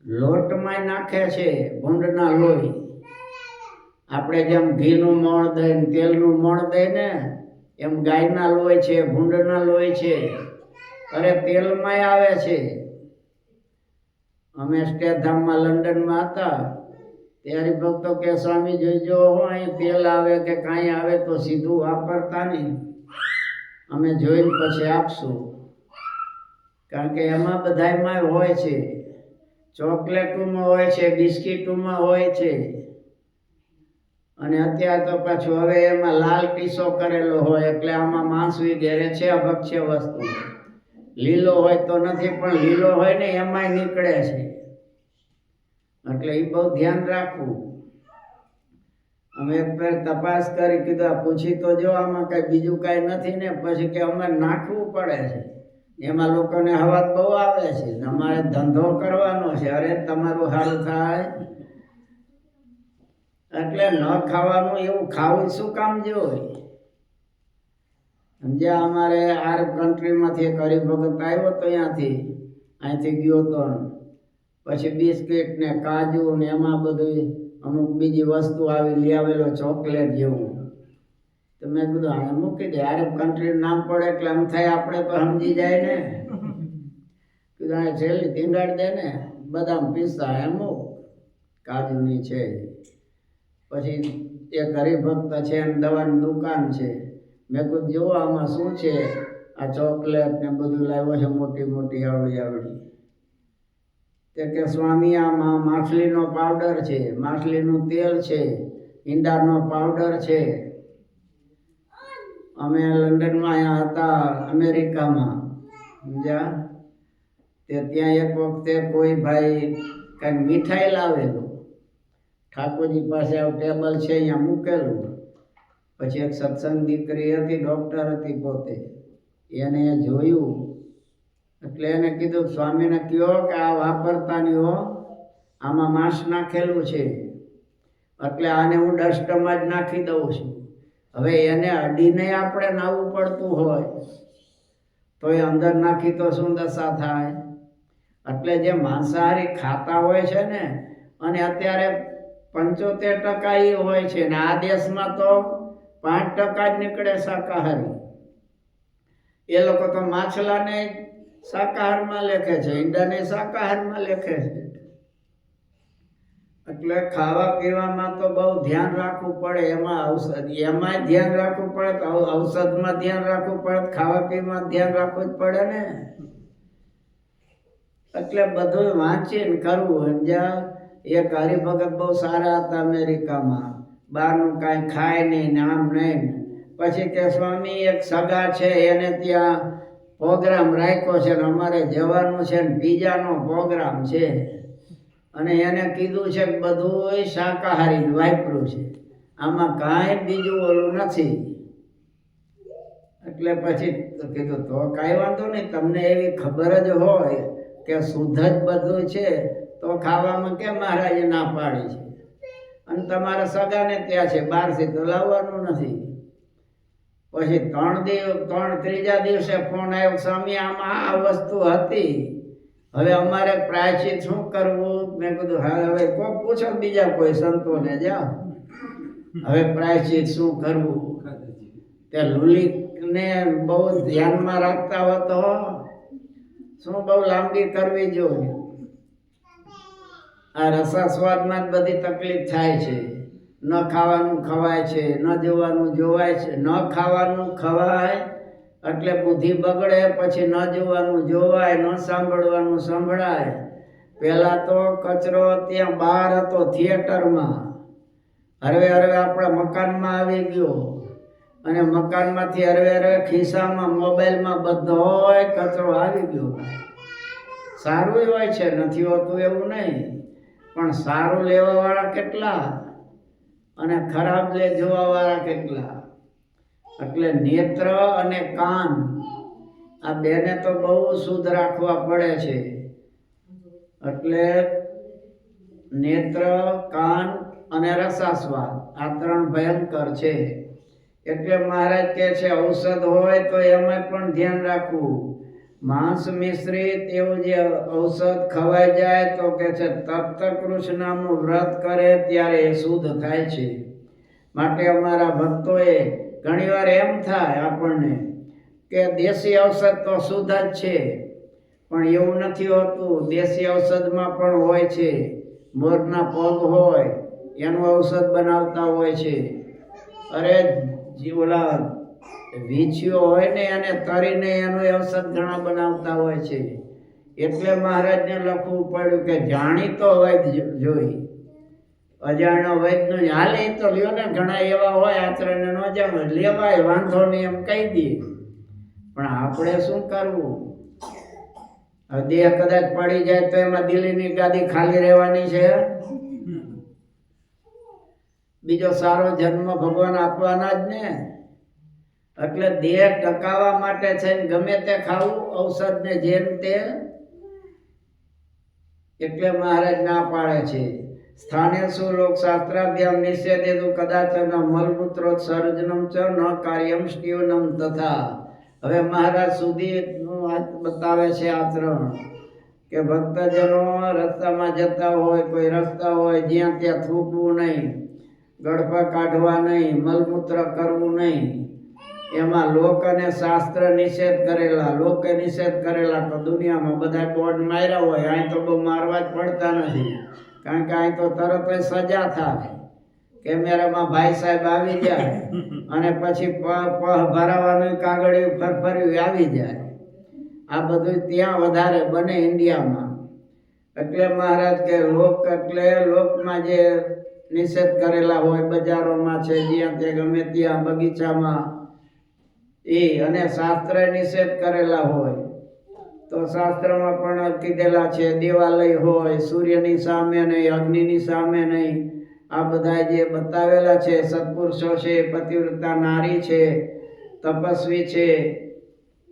લોટમાં નાખે છે ભૂંડના લોહી. આપણે જેમ ઘીનું મણ દઈએ ને તેલનું મણ દઈએ ને એમ ગાયના લોહી છે, ભૂંડના લોહી છે. અરે તેલમાં આવે છે. અમે સ્ટેધામમાં લંડનમાં હતા ત્યારે ભક્તો કે સ્વામી જોઈજો અહીં તેલ આવે કે કાંઈ આવે તો સીધું વાપરતા નહીં, અમે જોઈને પછી આપશું. કારણ કે એમાં બધામાં હોય છે, ચોકલેટોમાં હોય છે, બિસ્કીટોમાં હોય છે. અને અત્યારે તો પાછું હવે એમાં લાલ ટીસો કરેલો હોય એટલે આમાં માંસ વગેરે છે, અભક્ષ્ય વસ્તુ. લીલો હોય તો નથી, પણ લીલો હોય ને એમાંય નીકળે છે. એટલે એ બહુ ધ્યાન રાખવું. અમે એક ફેર તપાસ કરી, કીધું આ પૂછી તો જો આમાં કઈ બીજું કાંઈ નથી ને. પછી કે અમારે નાખવું પડે છે, એમાં લોકોને હવાત બહુ આવે છે, અમારે ધંધો કરવાનો છે. અરે તમારું સારું થાય એટલે ન ખાવાનું. એવું ખાવું શું કામ જોઈએ? સમજ્યા? અમારે આરબ કન્ટ્રીમાંથી એક હરિભગત આવ્યો તો અહીંથી ગયો તો, પછી બિસ્કિટ ને કાજુ ને એમાં બધું અમુક બીજી વસ્તુ આવી લઈ આવેલો, ચોકલેટ જેવું. તો મેં કીધું આ મૂકી દે, આરબ કન્ટ્રીનું નામ પડે એટલે એમ થાય આપણે તો સમજી જાય ને. કીધું આ છેલ્લી ટીંગાડી દે ને, બદામ પિસ્તા અમુક કાજુની છે. પછી એક હરિભક્ત છે અને દવાની દુકાન છે. મેં કીધું જુઓ આમાં શું છે? આ ચોકલેટ ને બધું લાવ્યો છે, મોટી મોટી આવડી. તે કે સ્વામી આમાં માછલીનો પાવડર છે, માછલીનું તેલ છે, ઈંડાનો પાવડર છે. અમે લંડનમાં અહીંયા હતા, અમેરિકામાં. સમજ્યા? તે ત્યાં એક વખતે કોઈ ભાઈ કંઈક મીઠાઈ લાવેલું, ઠાકોરજી પાસે ટેબલ છે અહીંયા મૂકેલું. પછી એક સત્સંગ દીકરી હતી, ડૉક્ટર હતી પોતે, એને જોયું એટલે એને કીધું સ્વામીને કહો કે આ વાપરતા નહીં હો, આમાં માંસ નાખેલું છે, એટલે આને હું ડસ્ટમાં જ નાખી દઉં છું. હવે એને અડીને આપણે નાવું પડતું હોય તો એ અંદર નાખી તો શું દશા થાય? એટલે જે માંસાહારી ખાતા હોય છે ને, અને અત્યારે 75% એ હોય છે ને આ દેશમાં તો 5% જ નીકળે શાકાહારી. એ લોકો તો માછલાને શાકાહારમાં લેખે છે, ઈંડાને શાકાહારમાં લેખે છે. એટલે ખાવા પીવામાં તો બહુ ધ્યાન રાખવું પડે. એમાં એમાંય ધ્યાન રાખવું પડે, તો ઔષધમાં ધ્યાન રાખવું પડે, ખાવા પીવામાં ધ્યાન રાખવું જ પડે ને. એટલે બધું વાંચીને કરવું. સમજ્યા? એક હરિભગત બહુ સારા હતા અમેરિકામાં, બહારનું કાંઈ ખાય નહીં, આમ નહીં. પછી કે સ્વામી એક સગા છે એને ત્યાં પ્રોગ્રામ રાખ્યો છે ને અમારે જવાનું છે ને પીઝાનો પ્રોગ્રામ છે, અને એને કીધું છે કે બધું શાકાહારી વાપર્યું છે, આમાં કાંઈ બીજું ઓલું નથી. એટલે પછી કીધું તો કાંઈ વાંધો નહીં, તમને એવી ખબર જ હોય કે શુદ્ધ જ બધું છે તો ખાવામાં કેમ મહારાજે ના પાડી છે? અને તમારા સગાને ત્યાં છે, બહારથી તો લાવવાનું નથી. પછી ત્રીજા દિવસે ફોન આવ્યો, સ્વામી આમાં આ વસ્તુ હતી, હવે અમારે પ્રાયશ્ચિત શું કરવું? મેં કીધું હવે કોઈ પૂછો બીજા કોઈ સંતોને, જાઓ હવે પ્રાયશ્ચિત શું કરવું? તે લુલિકને બહુ ધ્યાનમાં રાખતા હોય તો શું બહુ લાંબી કરવી જોઈએ? આ રસાસ્વાદમાં જ બધી તકલીફ થાય છે. ન ખાવાનું ખવાય છે, ન જોવાનું જોવાય છે. ન ખાવાનું ખવાય એટલે બુદ્ધિ બગડે, પછી ન જોવાનું જોવાય, ન સાંભળવાનું સંભળાય. પહેલાં તો કચરો ત્યાં બહાર હતો થિયેટરમાં, હરવે આપણા મકાનમાં આવી ગયો, અને મકાનમાંથી હરવે ખિસ્સામાં, મોબાઈલમાં બધોય કચરો આવી ગયો. સારું હોય છે, નથી હોતું એવું નહીં, પણ સારું લેવાવાળા કેટલા અને ખરાબ જોવાવાળા કેટલા. એટલે નેત્ર અને કાન આ બેને તો બહુ શુદ્ધ રાખવા પડે છે. એટલે નેત્ર, કાન અને રસાસ્વાદ આ ત્રણ ભયંકર છે. એટલે મહારાજ કહે છે ઔષધ હોય તો એમાં પણ ધ્યાન રાખવું. માંસ મિશ્રિત એવું જે ઔષધ ખવાઈ જાય તો કે છે તપ્ત કૃષ્ણનું વ્રત કરે ત્યારે એ શુદ્ધ થાય છે. માટે અમારા ભક્તોએ ઘણીવાર એમ થાય આપણને કે દેશી ઔષધ તો શુદ્ધ જ છે, પણ એવું નથી હોતું. દેશી ઔષધમાં પણ હોય છે, મોરના પગ હોય એનું ઔષધ બનાવતા હોય છે. અરે ઓલા વીછીઓ હોય ને એને તરીને એનું ઔષધ ઘણા બનાવતા હોય છે. એટલે મહારાજને લખવું પડ્યું કે જાણીતો વૈદ્ય જોઈ, અજાણ્યો વૈદ્યનું હાલે તો લ્યો ને. ઘણા એવા હોય આચરણને ન જાણે લેવાય વાંધો નહીં એમ કહી દે, પણ આપણે શું કરવું? દેહ કદાચ પડી જાય તો એમાં દિલ્હીની ગાદી ખાલી રહેવાની છે? બીજો સારો જન્મ ભગવાન આપવાના જ ને. એટલે દેહ ટકાવવા માટે છે ગમે તે ખાવું ઔષધ ને જેમ તે. એટલે મહારાજ ના પાડે છે સ્થાને શું લોક શાસ્ત્રાભ્યામ નિષેધેતુ કદાચ મલમૂત્રોત્સર્જનમ ચ ન કાર્યમ સ્ટીવનમ તથા. હવે મહારાજ સુધી બતાવે છે આચરણ કે ભક્તજનો રસ્તામાં જતા હોય, કોઈ રસ્તા હોય જ્યાં ત્યાં થૂકવું નહીં, ગળફા કાઢવા નહીં, મલમૂત્ર કરવું નહીં. એમાં લોક અને શાસ્ત્ર નિષેધ કરેલા, લોકે નિષેધ કરેલા તો દુનિયામાં બધા બોર્ડ માર્યા હોય. અહીં તો બહુ મારવા જ પડતા નથી, કારણ કે અહીં તો તરત જ સજા થાય. કેમેરામાં ભાઈ સાહેબ આવી જાય અને પછી ભરાવાનું કાગળિયું ફરફર્યું આવી જાય. આ બધું ત્યાં વધારે બને ઇન્ડિયામાં. એટલે મહારાજ કે લોક એટલે લોકમાં જે નિષેધ કરેલા હોય, બજારોમાં છે જ્યાં તે ગમે ત્યાં બગીચામાં એ, અને શાસ્ત્ર નિષેધ કરેલા હોય તો શાસ્ત્રમાં પણ કીધેલા છે. દેવાલય હોય, સૂર્યની સામે નહીં, અગ્નિની સામે નહીં. આ બધા જે બતાવેલા છે સત્પુરુષો છે, પતિવ્રતા નારી છે, તપસ્વી છે,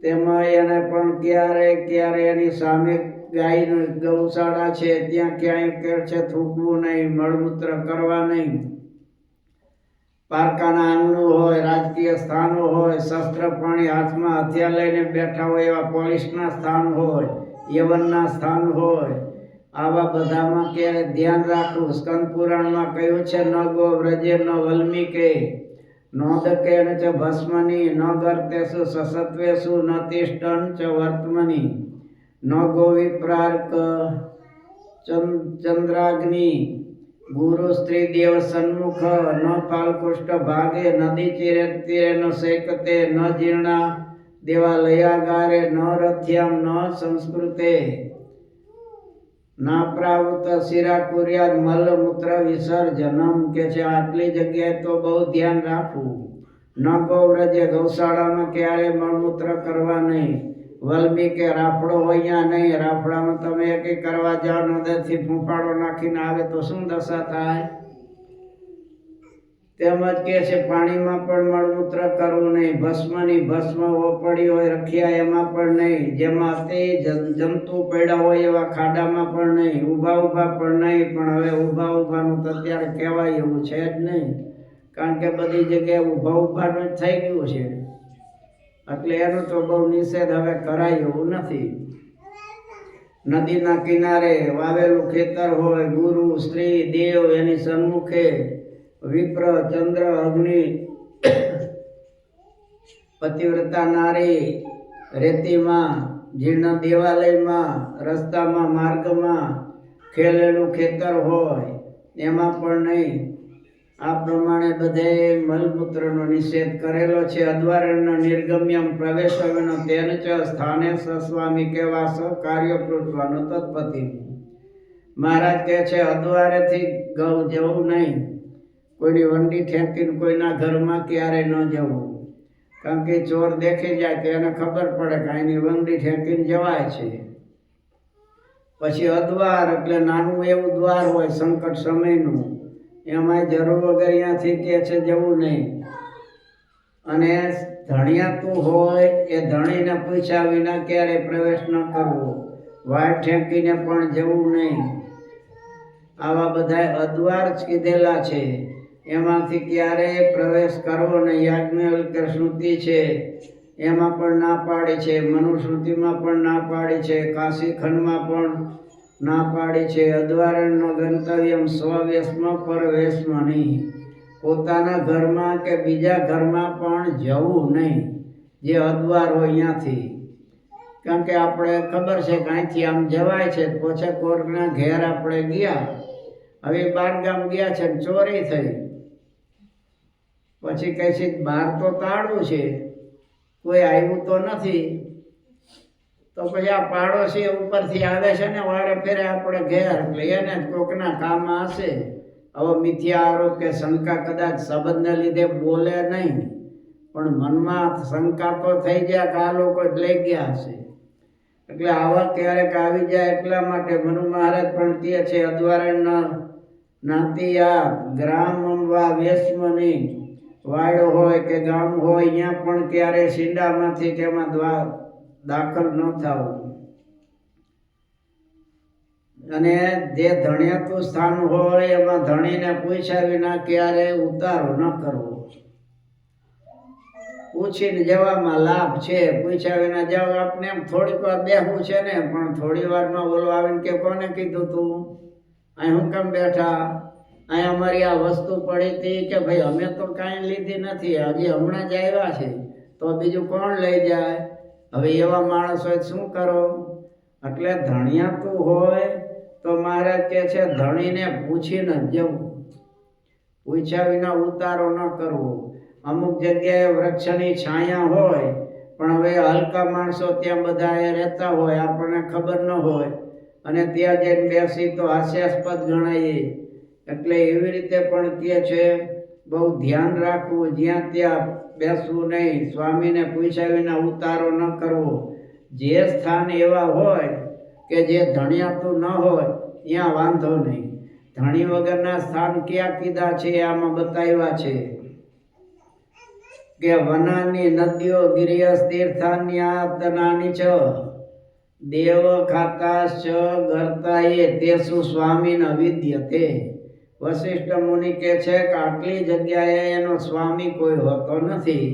તેમાં એને પણ ક્યારે એની સામે ગાયનું ગૌશાળા છે ત્યાં ક્યાંય કે છે થૂકવું નહીં, મળમૂત્ર કરવા નહીં. પારકાના આંગણું હોય, રાજકીય સ્થાનો હોય, શસ્ત્ર પાણી હાથમાં હથિયાર લઈને બેઠા હોય એવા પોલીસના સ્થાન હોય, યવનના સ્થાન હોય, આવા બધામાં કે ધ્યાન રાખવું. સ્કંદ પુરાણમાં કહ્યું છે ન ગો વ્રજે ન વલ્મીકે નોદકે ન ચ ભસ્મની ન ગર્તેષુ સસત્વેષુ ન તિષ્ઠન ચ વર્તમની ન ગો વિપ્રાર્ક ચંદ્રાગ્નિ ગુરુ સ્ત્રી દેવ સન્મુખ ન ફાલપુષ્ટ ભાગે નદી ચીરે તીરે ન શેકતે ન જીર્ણા દેવાલયાગારે ન રથ્યામ ન સંસ્કૃતે ના પ્રાવૃત શિરા કુર્યાદ મલ મૂત્ર વિસર્જનમ. કે છે આટલી જગ્યાએ તો બહુ ધ્યાન રાખવું. ન ગૌવ્રજે ગૌશાળામાં ક્યારે મળમૂત્ર કરવા નહીં. વલ્મી કે રાફડો હોય ત્યાં નહીં. રાફડામાં તમે એક કરવા જાઓ નદરથી ફૂંફાડો નાખીને આવે તો શું દશા થાય? તેમજ કે છે પાણીમાં પણ મળમૂત્ર કરવું નહીં. ભસ્મની ભસ્મ પડી હોય રખિયા એમાં પણ નહીં. જેમાં તે જંતુ પડ્યા હોય એવા ખાડામાં પણ નહીં. ઊભા પણ નહીં. પણ હવે ઊભાનું તો અત્યારે કહેવાય એવું છે જ નહીં, કારણ કે બધી જગ્યાએ ઊભાનું જ થઈ ગયું છે. એટલે એનું તો બહુ નિષેધ હવે કરાય એવું નથી. નદીના કિનારે વાવેલું ખેતર હોય, ગુરુ સ્ત્રી દેવ એની સન્મુખે વિપ્ર ચંદ્ર અગ્નિ પતિવ્રતા નારી રેતીમાં, જીર્ણ દેવાલયમાં, રસ્તામાં, માર્ગમાં ખેલેલું ખેતર હોય એમાં પણ નહીં. આ પ્રમાણે બધે મલમૂત્રનો નિષેધ કરેલો છે. અદ્વારણ્ય નિર્ગમ્યમ પ્રવેશવ્યનો તેન ચ સ્થાને સ્વામી કેવા સ કાર્ય પૃથ્વાનું તત્પતિ. મહારાજ કહે છે અદ્વારેથી ગૌ જવું નહીં. કોઈની વંડી ઠેકીને કોઈના ઘરમાં ક્યારેય ન જવું, કારણ કે ચોર દેખી જાય તો એને ખબર પડે કે એની વંડી ઠેકીને જવાય છે. પછી અદ્વાર એટલે નાનું એવું દ્વાર હોય સંકટ સમયનું, એમાં જરૂર વગર અહીંયાથી કે છે જવું નહીં. અને ધણિયાતું હોય એ ધણીને પૂછ્યા વિના ક્યારેય પ્રવેશ ન કરવો. વાળ ઠેકીને પણ જવું નહીં. આવા બધા અદ્વાર જ કીધેલા છે. એમાંથી ક્યારેય પ્રવેશ કરવો નહીં. યાજ્ઞવલ્ક્ય શ્રુતિ છે એમાં પણ ના પાડી છે, મનુશ્રુતિમાં પણ ના પાડી છે, કાશીખંડમાં પણ ના પાડી છે. અદ્વારણનો ગંતવ્યમ સ્વવેશ્મ પરવેશ્મ નહીં. પોતાના ઘરમાં કે બીજા ઘરમાં પણ જવું નહીં જે અદ્વાર હોય ત્યાંથી. કારણ કે આપણે ખબર છે કે અહીંથી આમ જવાય છે, પછી કોર્ટના ઘેર આપણે ગયા, હવે બારગામ ગયા છે, ચોરી થઈ, પછી કહે છે બહાર તો તાળું છે, કોઈ આવ્યું તો નથી, તો પછી આ પાડોશી ઉપરથી આવે છે ને વારે ફેરે આપણે ઘેર, એટલે એને કોકના કામમાં હશે. હવે મિથ્યા આરોપ કે શંકા કદાચ સંબંધને લીધે બોલે નહીં, પણ મનમાં શંકા તો થઈ જાય કે આ લોકો જ લઈ ગયા હશે. એટલે આવા ક્યારેક આવી જાય એટલા માટે મનુ મહારાજ પણ કહે છે અદ્વારણ નાતિયા ગ્રામ વા વેશ્મની. વાડો હોય કે ગામ હોય અહીંયા પણ ક્યારે શીંડામાંથી કે એમાં દાખલ ન થવું. અને જે ધણિયાતું સ્થાન હોય એમાં ધણીને પૂછ્યા વિના ક્યારે ઉતારો ન કરવો. પૂછીને જવામાં લાભ છે, પૂછ્યા વિના જાવ. આપણે એમ થોડીક વાર બેસવું છે ને, પણ થોડી વારમાં બોલો આવીને કે કોને કીધું તું અહીં હું કેમ બેઠા, અહીં અમારી આ વસ્તુ પડી હતી કે ભાઈ અમે તો કાંઈ લીધી નથી, હજી હમણાં જ આવ્યા છે, તો બીજું કોણ લઈ જાય. હવે એવા માણસ હોય શું કરો. એટલે ધણિયાતું હોય તો મહારાજ કહે છે ધણીને પૂછીને જ જવું, પૂછ્યા વિના ઉતારો ન કરવો. અમુક જગ્યાએ વૃક્ષની છાયા હોય પણ હવે હલકા માણસો ત્યાં બધા એ રહેતા હોય, આપણને ખબર ન હોય, અને ત્યાં જઈને બેસી તો હાસ્યાસ્પદ ગણાય. એટલે એવી રીતે પણ કહે છે બહુ ધ્યાન રાખવું, જ્યાં ત્યાં બેસવું નહીં, સ્વામીને પૂછ્યા વિના ઉતારો ન કરવો. જે સ્થાન એવા હોય કે જે ધણિયાતું ન હોય ત્યાં વાંધો નહીં. ધણી વગરના સ્થાન ક્યાં કીધા છે આમાં બતાવ્યા છે કે વનાની નદીઓ ગિરિયસ તીર્થાન્યાતનાની છ દેવ ખાતાશ્ચ ગર્તાએ તેસુ સ્વામીન અવિદ્યતે. વશિષ્ઠ મુનિ કહે છે કે આટલી જગ્યાએ એનો સ્વામી કોઈ હોતો નથી,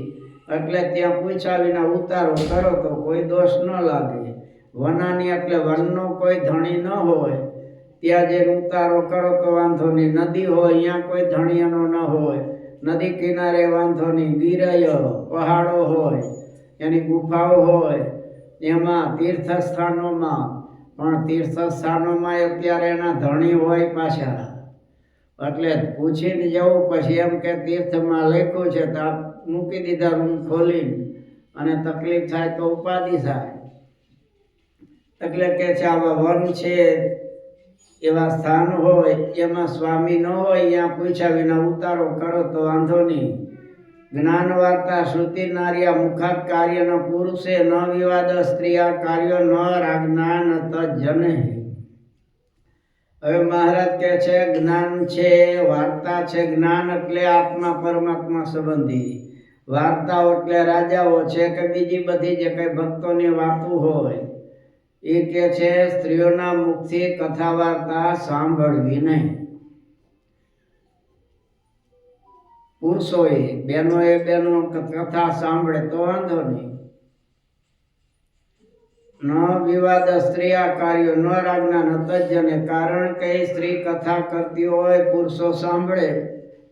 એટલે ત્યાં પૂછ્યા વિના ઉતારો કરો તો કોઈ દોષ ન લાગે. વનાની એટલે વનનો કોઈ ધણી ન હોય ત્યાં જે ઉતારો કરો તો વાંધો નહીં. નદી હોય અહીંયા કોઈ ધણીયાનો ન હોય, નદી કિનારે વાંધો નહીં. ગિરય પહાડો હોય, એની ગુફાઓ હોય, એમાં તીર્થસ્થાનોમાં પણ તીર્થસ્થાનોમાં અત્યારે એના ધણી હોય પાછા, એટલે પૂછીને જવું. પછી એમ કે તીર્થમાં લખ્યું છે તો આપ મૂકી દીધા રૂમ ખોલીને, અને તકલીફ થાય તો ઉપાધિ થાય. એટલે કે છે આવા વન છે એવા સ્થાન હોય એમાં સ્વામી ન હોય ત્યાં પૂછ્યા વિના ઉતારો કરો તો વાંધો નહીં. જ્ઞાન વાર્તા શ્રુતિ નાર્યા મુખાત કાર્ય ન પુરુષે ન વિવાદ સ્ત્રીયા કાર્ય ન રાજ્ઞા ન તજને. હવે મહારાજ કહે છે જ્ઞાન છે, વાર્તા છે. જ્ઞાન એટલે આત્મા પરમાત્મા સંબંધી, વાર્તાઓ એટલે રાજાઓ છે કે બીજી બધી જે કઈ ભક્તોની વાતો હોય એ કે છે સ્ત્રીઓના મુખથી કથા વાર્તા સાંભળવી નહીં. પુરુષોએ બહેનોએ કથા સાંભળે તો વાંધો નહીં. ન વિવાદ સ્ત્રીયા કાર્યો ન રાજ્ઞા ન તજ્જને. કારણ કે સ્ત્રી કથા કરતી હોય, પુરુષો સાંભળે,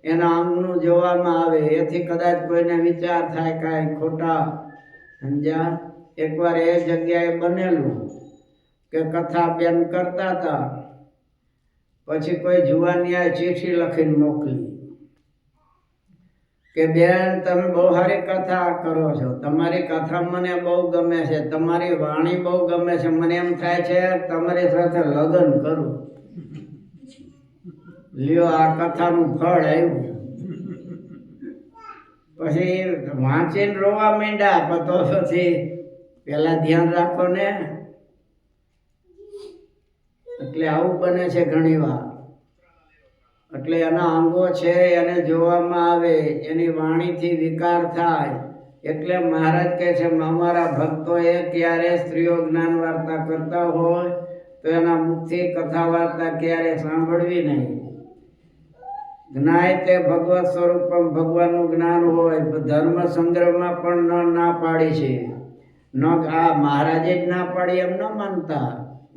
એના અંગનું જોવામાં આવે, એથી કદાચ કોઈને વિચાર થાય કાંઈ ખોટા સમજ્યા. એકવાર એ જગ્યાએ બનેલું કે કથા બેન કરતા હતા, પછી કોઈ જુવાનિયાએ ચિઠ્ઠી લખીને મોકલી કે બેન તમે બહુ સારી કથા કરો છો, તમારી કથા મને બહુ ગમે છે, તમારી વાણી બહુ ગમે છે, મને એમ થાય છે તમારી સાથે લગ્ન કરું. લ્યો આ કથાનું ફળ આવ્યું. પછી વાંચીને રોવા માંડ્યા, તો પછી પેલા ધ્યાન રાખો ને. એટલે આવું બને છે ઘણી વાર. એટલે એના અંગો છે એને જોવામાં આવે, એની વાણીથી વિકાર થાય. એટલે મહારાજ કહે છે અમારા ભક્તોએ ક્યારે સ્ત્રીઓ જ્ઞાન વાર્તા કરતા હોય તો એના મુખથી કથા વાર્તા ક્યારે સાંભળવી નહીં. જ્ઞાય તે ભગવત સ્વરૂપમ, ભગવાનનું જ્ઞાન હોય. ધર્મ સંગ્રહમાં પણ ના પાડી છે. ન આ મહારાજે જ ના પાડી એમ ન માનતા,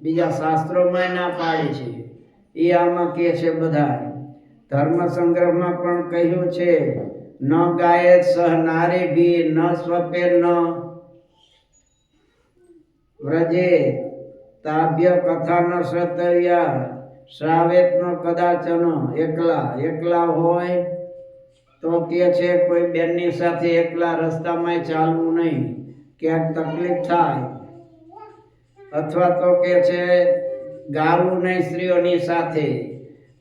બીજા શાસ્ત્રોમાં ના પાડી છે. એ આમાં કે છે બધા. ધર્મ સંગ્રહમાં પણ કહ્યું છે, ન ગાયેત સહ નારી ભી, ન સ્વપે ન વ્રજે, તાભ્ય કથા ન શ્રતવ્યા, શ્રાવેત નો કદાચન. એકલા હોય તો કે છે કોઈ બેનની સાથે એકલા રસ્તામાં ચાલવું નહીં, ક્યાંક તકલીફ થાય. અથવા તો કે છે ગાવું નહીં સ્ત્રીઓની સાથે.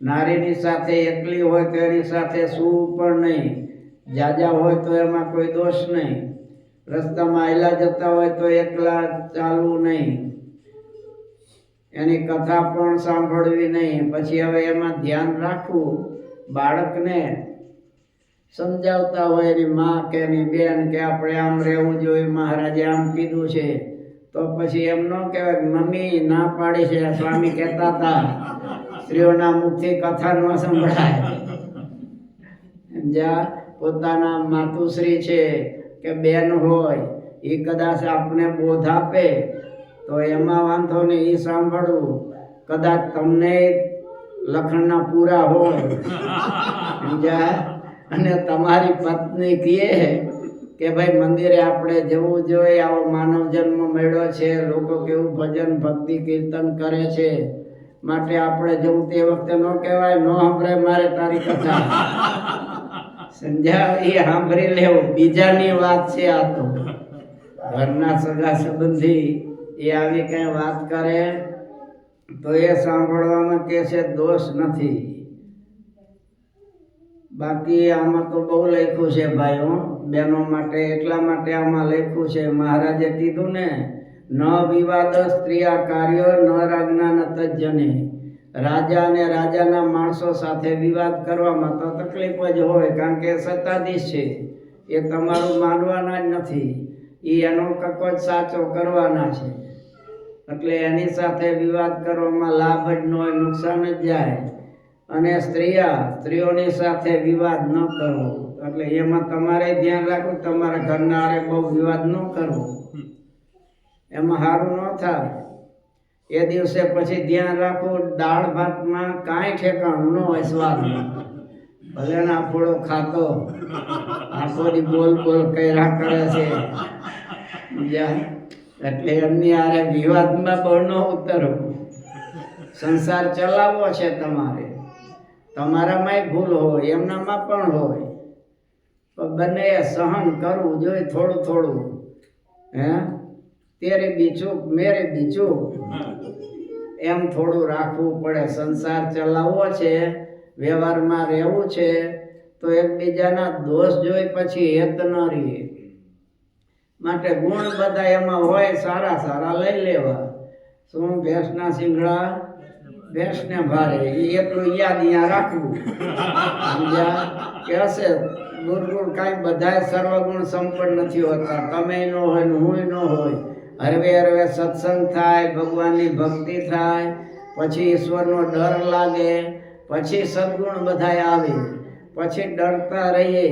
નારીની સાથે એકલી હોય તો એની સાથે સૂવું પણ નહીં. જાજા હોય તો એમાં કોઈ દોષ નહીં. રસ્તામાં આયલા જતા હોય તો એકલા ચાલવું નહીં. એની કથા પણ સાંભળવી નહીં. પછી હવે એમાં ધ્યાન રાખવું. બાળકને સમજાવતા હોય એની માં કે એની બેન કે આપણે આમ રહેવું જોઈએ, મહારાજે આમ કીધું છે, તો પછી એમ ન કહેવાય કે મમ્મી ના પાડી છે, સ્વામી કહેતા હતા સ્ત્રીઓના મુખથી કથા ન સંભળાય. જ્યાં પોતાના માતુશ્રી છે કે બેન હોય એ કદાચ આપણે બોધ આપે તો એમાં વાંધો નહીં, એ સાંભળવું. કદાચ તમને લખણના પૂરા હોય અને તમારી પત્ની કહે કે ભાઈ મંદિરે આપણે જવું જોઈએ, આવો માનવ જન્મ મળ્યો છે, લોકો કેવું ભજન ભક્તિ કીર્તન કરે છે, માટે આપણે જવું. તે વખતે ન કહેવાય ન સાંભળે મારે તારી કથા. સમજ્યા? એ સાંભળી લેવું. બીજાની વાત છે આ તો. ઘરના સગા સંબંધી એ આવી કઈ વાત કરે તો એ સાંભળવામાં કે છે દોષ નથી. બાકી આમાં તો બહુ લખ્યું છે ભાઈઓ બહેનો માટે. એટલા માટે આમાં લખ્યું છે, મહારાજે કીધું ને, ન વિવાદ સ્ત્રીયા કાર્ય ન રાજ્ઞા ન તજ્જને. રાજા અને રાજાના માણસો સાથે વિવાદ કરવામાં તો તકલીફ જ હોય, કારણ કે સત્તાધીશ છે, એ તમારું માનવાના જ નથી. એ એનો કકો જ સાચો કરવાના છે. એટલે એની સાથે વિવાદ કરવામાં લાભ જ ન હોય, નુકસાન જ જાય. અને સ્ત્રીઓની સાથે વિવાદ ન કરવો. એટલે એમાં તમારે ધ્યાન રાખવું, તમારા ઘરના હારે બહુ વિવાદ ન કરવો, એમાં સારું ન થાય. એ દિવસે પછી ધ્યાન રાખવું, દાળ ભાતમાં કાંઈ ઠેકાણું ન હોય સ્વાદમાં. ભલે ના ફોડો ખાતો, આખો દી બોલ કર્યા કરે છે. એટલે એમની હારે વિવાદમાં બહુ ન ઉતરવું. સંસાર ચલાવવો છે તમારે, તમારામાંય ભૂલ હોય, એમનામાં પણ હોય, તો બંને સહન કરવું જોઈએ થોડું. તેરે બીચું મેરે બીચું, એમ થોડું રાખવું પડે. સંસાર ચલાવવો છે, વ્યવહારમાં રહેવું છે, તો એકબીજાના દોષ જોઈ પછી હેત ન રહીએ. માટે ગુણ બધા એમાં હોય, સારા લઈ લેવા. શું ભેંસના શિંગડા ભેંસને ભારે, એટલું યાદ અહીંયા રાખવું. સમજ્યા? કે હશે ગુણ કાંઈ બધા સર્વગુણ સંપન્ન નથી હોતા. તમે ન હોય ને હું ન હોય. હરવે સત્સંગ થાય, ભગવાનની ભક્તિ થાય, પછી ઈશ્વરનો ડર લાગે, પછી સદગુણ બધા આવે, પછી ડરતા રહીએ.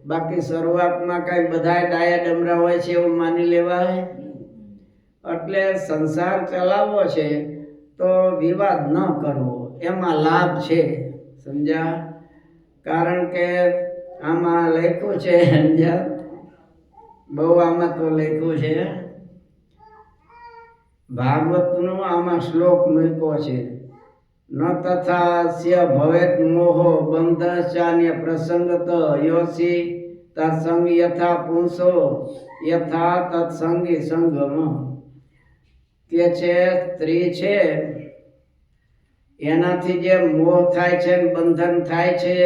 બાકી શરૂઆતમાં કાંઈ બધા ડાયા ડમરા હોય છે એવું માની લેવાય. એટલે સંસાર ચલાવવો છે તો વિવાદ ન કરવો, એમાં લાભ છે. સમજ્યા? કારણ કે આમાં લખ્યું છે, સમજ્યા? બહુ આમાં તો લખ્યું છે. ભાગવતનો આમાં શ્લોક મૂક્યો છે, ન તથાસ્ય ભવેત મોહો બંધશ્ચાન્ય પ્રસંગત યોસી તત્સંગ યથા પુંસો યથા તત્સંગી સંગમ. કે છે સ્ત્રી છે એનાથી જે મોહ થાય છે, બંધન થાય છે,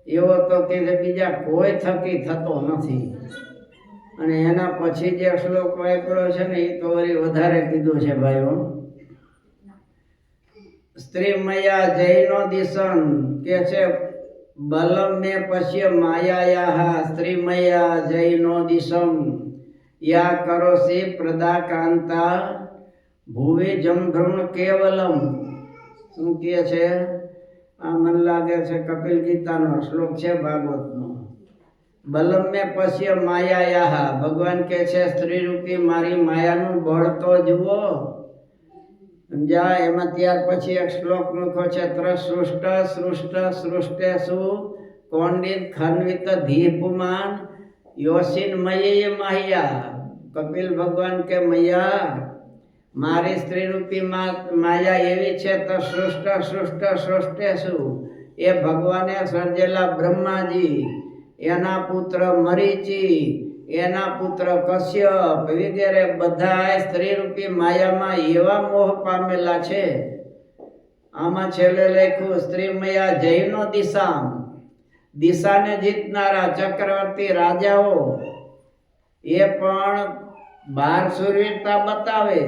એવો તો કે બીજા કોઈ થકી થતો નથી. અને એના પછી જે શ્લોક વાપર્યો છે ને, એ તો વળી વધારે કીધું છે ભાઈઓ. સ્ત્રી મયા જૈનો દિશન, કે છે બલમ ને પશ્ય માયાયા. સ્ત્રી મયા જૈનો દિશમ યા કરોસી પ્રદાકાંતા ભુવે જમભૃણ કેવલમ. શું કહે છે? આ મને લાગે છે કપિલ ગીતાનો શ્લોક છે, ભાગવતનો. બલમ મેં પશ્ય માયાયાહ. ભગવાન કહે છે સ્ત્રી રૂપી મારી માયાનું બળ તો જુઓ. સમજ્યા? એમાં ત્યાર પછી એક શ્લોક મૂક્યો છે, ત્રસૃષ્ટ સૃષ્ટ સૃષ્ટેષુ કોંડિત ખન્વિત ધીપુમાન યોસિન મયે માયા. કપિલ ભગવાન કે મૈયા મારી સ્ત્રી રૂપી માયા એવી છે તો સૃષ્ટ સૃષ્ટ સૃષ્ટેષુ એ ભગવાને સર્જેલા બ્રહ્માજી, એના પુત્ર મરીચી, એના પુત્ર કશ્યપ વગેરે બધા સ્ત્રી રૂપી માયામાં એવા મોહ પામેલા છે. આમાં છેલ્લે લખ્યું સ્ત્રી મયા જૈનો દિશામ. દિશાને જીતનારા ચક્રવર્તી રાજાઓ એ પણ બાર સુરવીરતા બતાવે,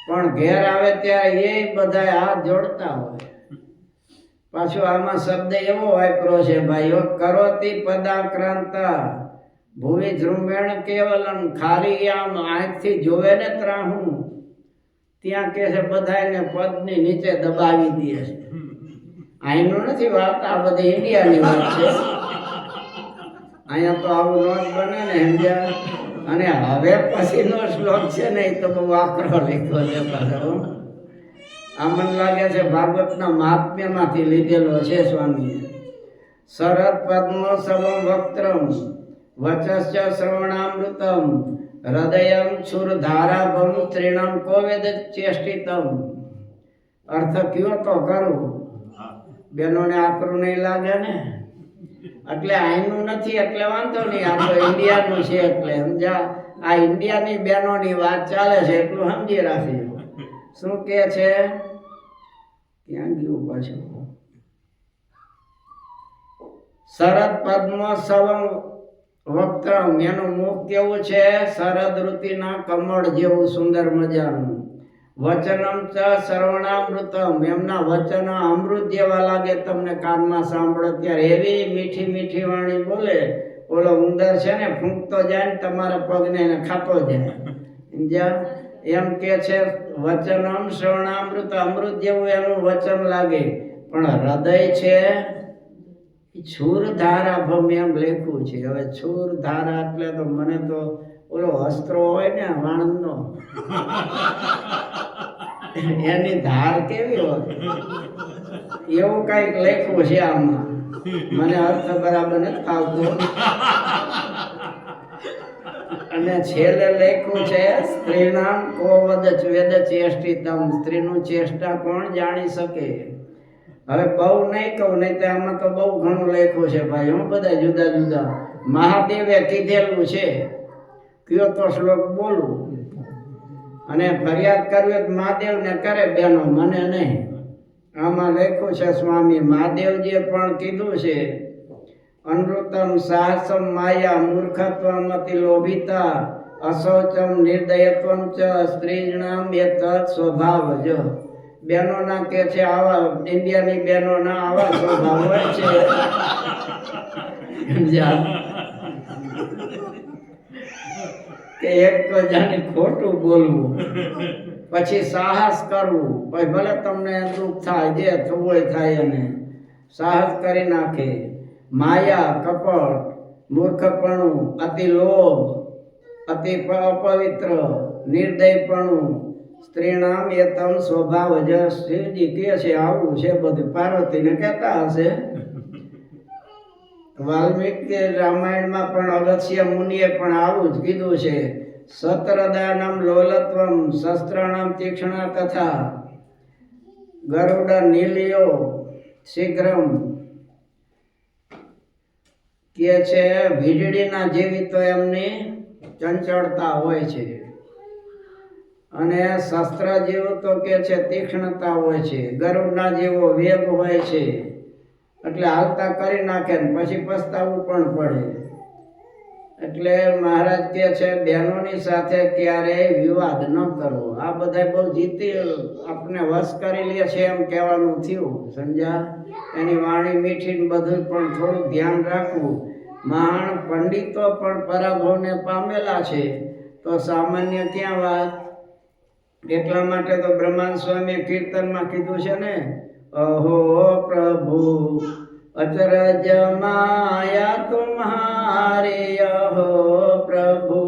પણ ઘેર આવે ત્યારે એ બધા હાથ જોડતા હોય. પાછું આમાં શબ્દ એવો વાપરો છે ભાઈઓ, કરોતી પદાક્રાંતા ભૂવિ ધ્રુમેણ કેવલમ. ખાલી આમ આંખથી જોવે ને ત્રાહું ત્યાં કે છે બધાને પદની નીચે દબાવી દે છે. અહીંનું નથી વાત, આ બધી ઇન્ડિયાની વાત છે. અહીંયા તો આવું નોટ બને ને, સમજ્યા? અને હવે પછીનો શ્લોક છે ને એ તો બહુ આકરો લખ્યો છે પાછો. આ મને લાગે છે ભાગવતના મહાત્મ્યમાંથી લીધેલો છે સ્વામીએ. શરદ પદ્મોત્સવમ વક્ત્રમ વચસ્ય શ્રવણામૃતમ હૃદયમ છુરધારાભમ ત્રિણમ કોવેદ ચેષ્ટિતમ. અર્થ કયો તો કરું, બેનોને આકરું નહીં લાગે ને? એટલે અહીંનું નથી એટલે વાંધો નહીં, આ તો ઇન્ડિયાનું છે એટલે સમજ્યા? આ ઇન્ડિયાની બહેનોની વાત ચાલે છે એટલું સમજી રાખજો. શું કે છે? ક્યાં ગયું પાછું? શરદ પદ્મોત્સવમ વક્ત્રમ. એનું મુખ કેવું છે? શરદ ઋતુના કમળ જેવું સુંદર મજાનું. વચનમ ચ શ્રવણામૃતમ. એમના વચન અમૃત જેવા લાગે તમને કાનમાં સાંભળો ત્યારે. એવી મીઠી મીઠી વાણી બોલે. ઓલો ઉંદર છે ને ફૂંકતો જાય ને તમારા પગને એને ખાતો જાય. એમ કે છે વચનમ શ્રવણામૃત. અમૃત જેવું એનું વચન લાગે, પણ હૃદય છે છૂર ધારા ભમ એમ લેખું છે. હવે છૂર ધારા એટલે તો મને તો ઓલો અસ્ત્રો હોય ને વાણંદનો એની ધાર કેવી હોય એવું કઈક લેખું છે આમાં. મને અર્થ બરાબર નથી આવતો. અને છેલ્લે લેખું છે સ્ત્રીનામ કો વદ વેદ ચેષ્ટિતમ. સ્ત્રીનું ચેષ્ટા કોણ જાણી શકે? હવે બહુ નહીં કહું, નહીં તો આમાં તો બહુ ઘણું લેખું છે ભાઈ. હું બધા જુદા જુદા મહાદેવે કીધેલું છે. કયો તો શ્લોક બોલું અને ફરિયાદ કરવી તો મહાદેવને કરે બેનો, મને નહીં. આમાં લખ્યું છે સ્વામી મહાદેવજીએ પણ કીધું છે અનૃતમ સાહસમ માયા મૂર્ખત્વમ અતિ લોભિતા અશૌચમ નિર્દયત્વમ ચ સ્ત્રીણામ એતત સ્વભાવ. જો બહેનોના કે છે આવા, ઇન્ડિયાની બહેનોના આવા સ્વભાવ હોય છે. કે એક તો જાણે ખોટું બોલવું, પછી સાહસ કરવું, પછી ભલે તમને દુઃખ થાય, જે થવું હોય થાય, એને સાહસ કરી નાખે. માયા કપટ મૂર્ખપણું અતિ લોભ અતિ અપવિત્ર નિર્દયપણું સ્ત્રીનામ એ તમ સ્વભાવ. જ શિવજી કહે છે આવું છે બધું. પાર્વતીને કહેતા હશે. વાલ્મીકી રામાયણમાં પણ અગસ્ત્ય મુનિએ પણ આવું જ કીધું છે. સત્રદાનમ લોલત્વમ શસ્ત્રાણામ તીક્ષ્ણા તથા ગરુડ નીલિયો શીઘ્રમ. કે છે વીજળીના જેવી તો એમની ચંચળતા હોય છે, અને શસ્ત્ર જેવું તો કે છે તીક્ષ્ણતા હોય છે, ગરુડના જેવો વેગ હોય છે. એટલે હાલતા કરી નાખે ને પછી પસ્તાવવું પણ પડે. એટલે મહારાજ કે છે બહેનોની સાથે ક્યારેય વિવાદ ન કરવો. આ બધા બહુ જીતી આપણે વશ કરી લે છે એમ કહેવાનું થયું, સમજ્યા? એની વાણી મીઠી ને બધું પણ થોડું ધ્યાન રાખવું. મહાન પંડિતો પણ પરાભવને પામેલા છે, તો સામાન્ય ક્યાં વાત? એટલા માટે તો બ્રહ્માંડ સ્વામી કીર્તનમાં કીધું છે ને, અહો પ્રભુ અચરજ માયા તુમ્હારી, અહો પ્રભુ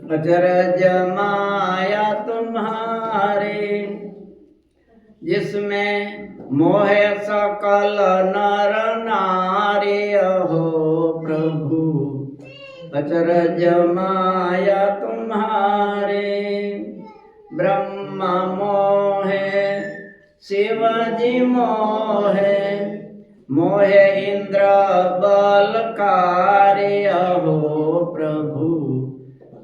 अचरज माया तुम्हारी, जिसमें मोहे सकल नर नारी, हो प्रभु अचरज माया तुम्हारी। ब्रह्मा मोहे शिवजी मोहे, मोहे इंद्र बलकारी, हो प्रभु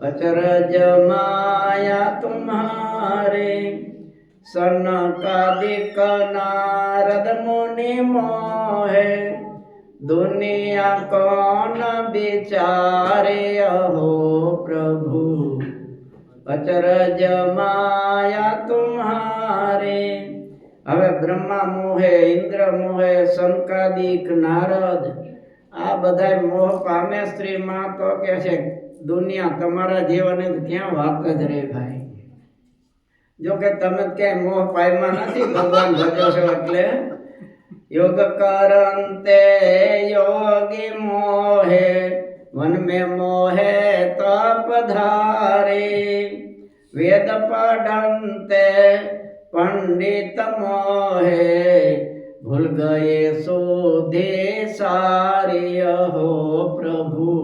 अचरज माया तुम्हारे। सनकादिक नारद मुनि मोहे, दुनिया कौन विचारे, हो प्रभु अचरज माया तुम्हारे। હવે બ્રહ્મા મોહે, ઇન્દ્ર મોહે, સનકાદિક નારદ આ બધા મોહ પામે સ્ત્રીમાં તો કે છે દુનિયા તમારા જીવને ક્યાં વાત જ રે ભાઈ। જો કે તમે ક્યાંય મોહ પામ્યા નથી, ભગવાન ભજો છો એટલે। યોગ કરંતે યોગી મોહે, વન મે મોહે તપ ધારે, વેદ પઢંતે पंडित मोहे, भूल गए सुधे सारे, हो प्रभु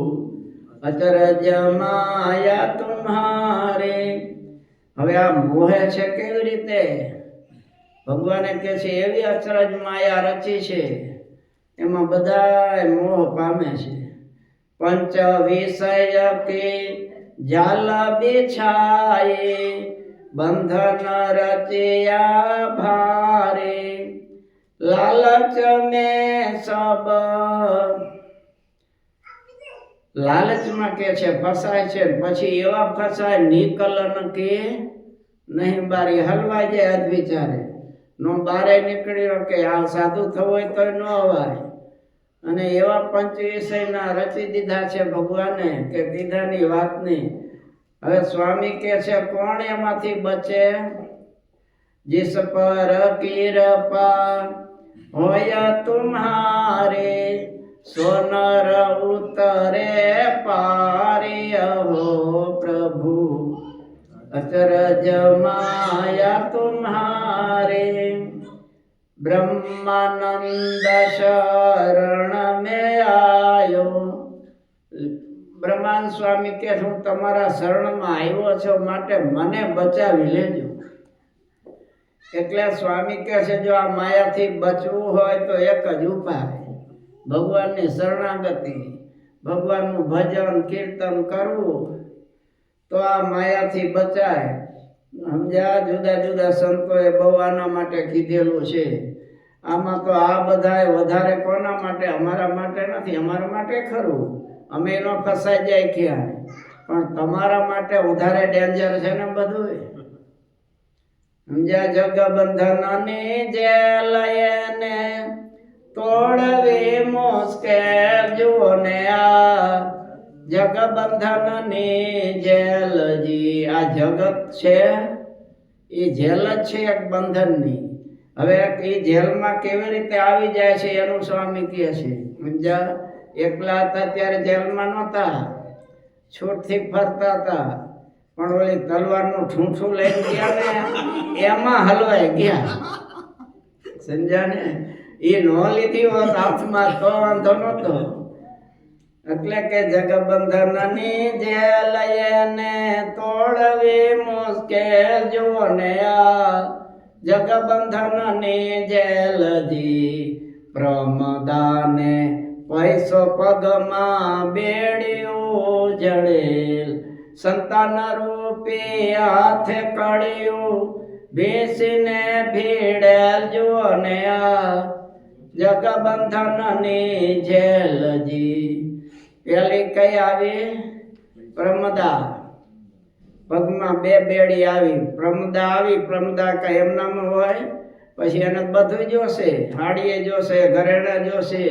अचरज माया तुम्हारे। હવે આ મોહે છે કેવી રીતે? ભગવાને કહે છે એવી અચરજ માયા રચી છે, એમાં બધા મોહ પામે છે। પંચ વિષય કે જાલ બિછાએ, बंधन रचिया भारे, लालच में सब लालचમાં કે છે ફસાય છે, પછી એવા ફસાય નિકલન કે નહીં બારી, હલવાઈ જાય અધવિચારે, નો બારે નીકળી કે આ સાધુ થવું હોય તો ન અવાય। અને એવા પંચ વિષયના રચી દીધા છે ભગવાને કે કીધાની વાત નહીં। હવે સ્વામી કે છે કોણ એમાંથી બચે? जिस पर कृपा होय तुम्हारे, सोनर उतरे पारे, हो प्रभु अचरज माया तुम्हारे। ब्रह्मानंद शरण में आयो, બ્રહ્માંડ સ્વામી કે હું તમારા શરણમાં આવ્યો છું, માટે મને બચાવી લેજો। એટલે સ્વામી કહે છે જો આ માયાથી બચવું હોય તો એક જ ઉપાય, ભગવાનની શરણાગતિ, ભગવાનનું ભજન કીર્તન કરવું, તો આ માયાથી બચાય। સમજ્યા? જુદા જુદા સંતોએ બહુ આના માટે કીધેલું છે। આમાં તો આ બધાય વધારે કોના માટે? અમારા માટે નથી, અમારા માટે ખરું, અમે એનો ફસાઈ જાય ક્યાં, પણ તમારા માટે વધારે ડેન્જર છે ને બધું। સમજ્યા? જગબંધનની જેલ એને તોડવી મુશ્કેલ, જુઓ ને આ જગબંધનની જેલ જી, આ જગત છે એ જેલ જ છે એક બંધનની। હવે એ જેલમાં કેવી રીતે આવી જાય છે એનું સ્વામી કહે છે। સમજ્યા? એકલા હતા ત્યારે જેલમાં નહોતા, છૂટથી ફરતા હતા, પણ ઓલી તલવારનું ઠૂંઠું લઈને ગયા ને એમાં હલવાઈ ગયા। સમજ્યા ને? એ ન લીધી હોત હાથમાં તો વાંધો નહોતો। એટલે કે જગબંધનની જેલ એને તોડવી મુશ્કેલ, જુઓ ને આ જગબંધનની જેલ જી, પ્રમદાને પૈસો પગમાં બેડ્યું જડેલ, સંતાન રૂપી હાથે કળ્યું બેસીને ભીડેલ, જુઓ ને આ જગબંધનની જેલ જી। પેલી કઈ આવી? પ્રમદા, પગમાં બે બેડી આવી, પ્રમદા આવી। પ્રમદા કઈ એમનામાં હોય? પછી એને બધું જોશે, હાડીએ જોશે, ઘરેણા જોશે,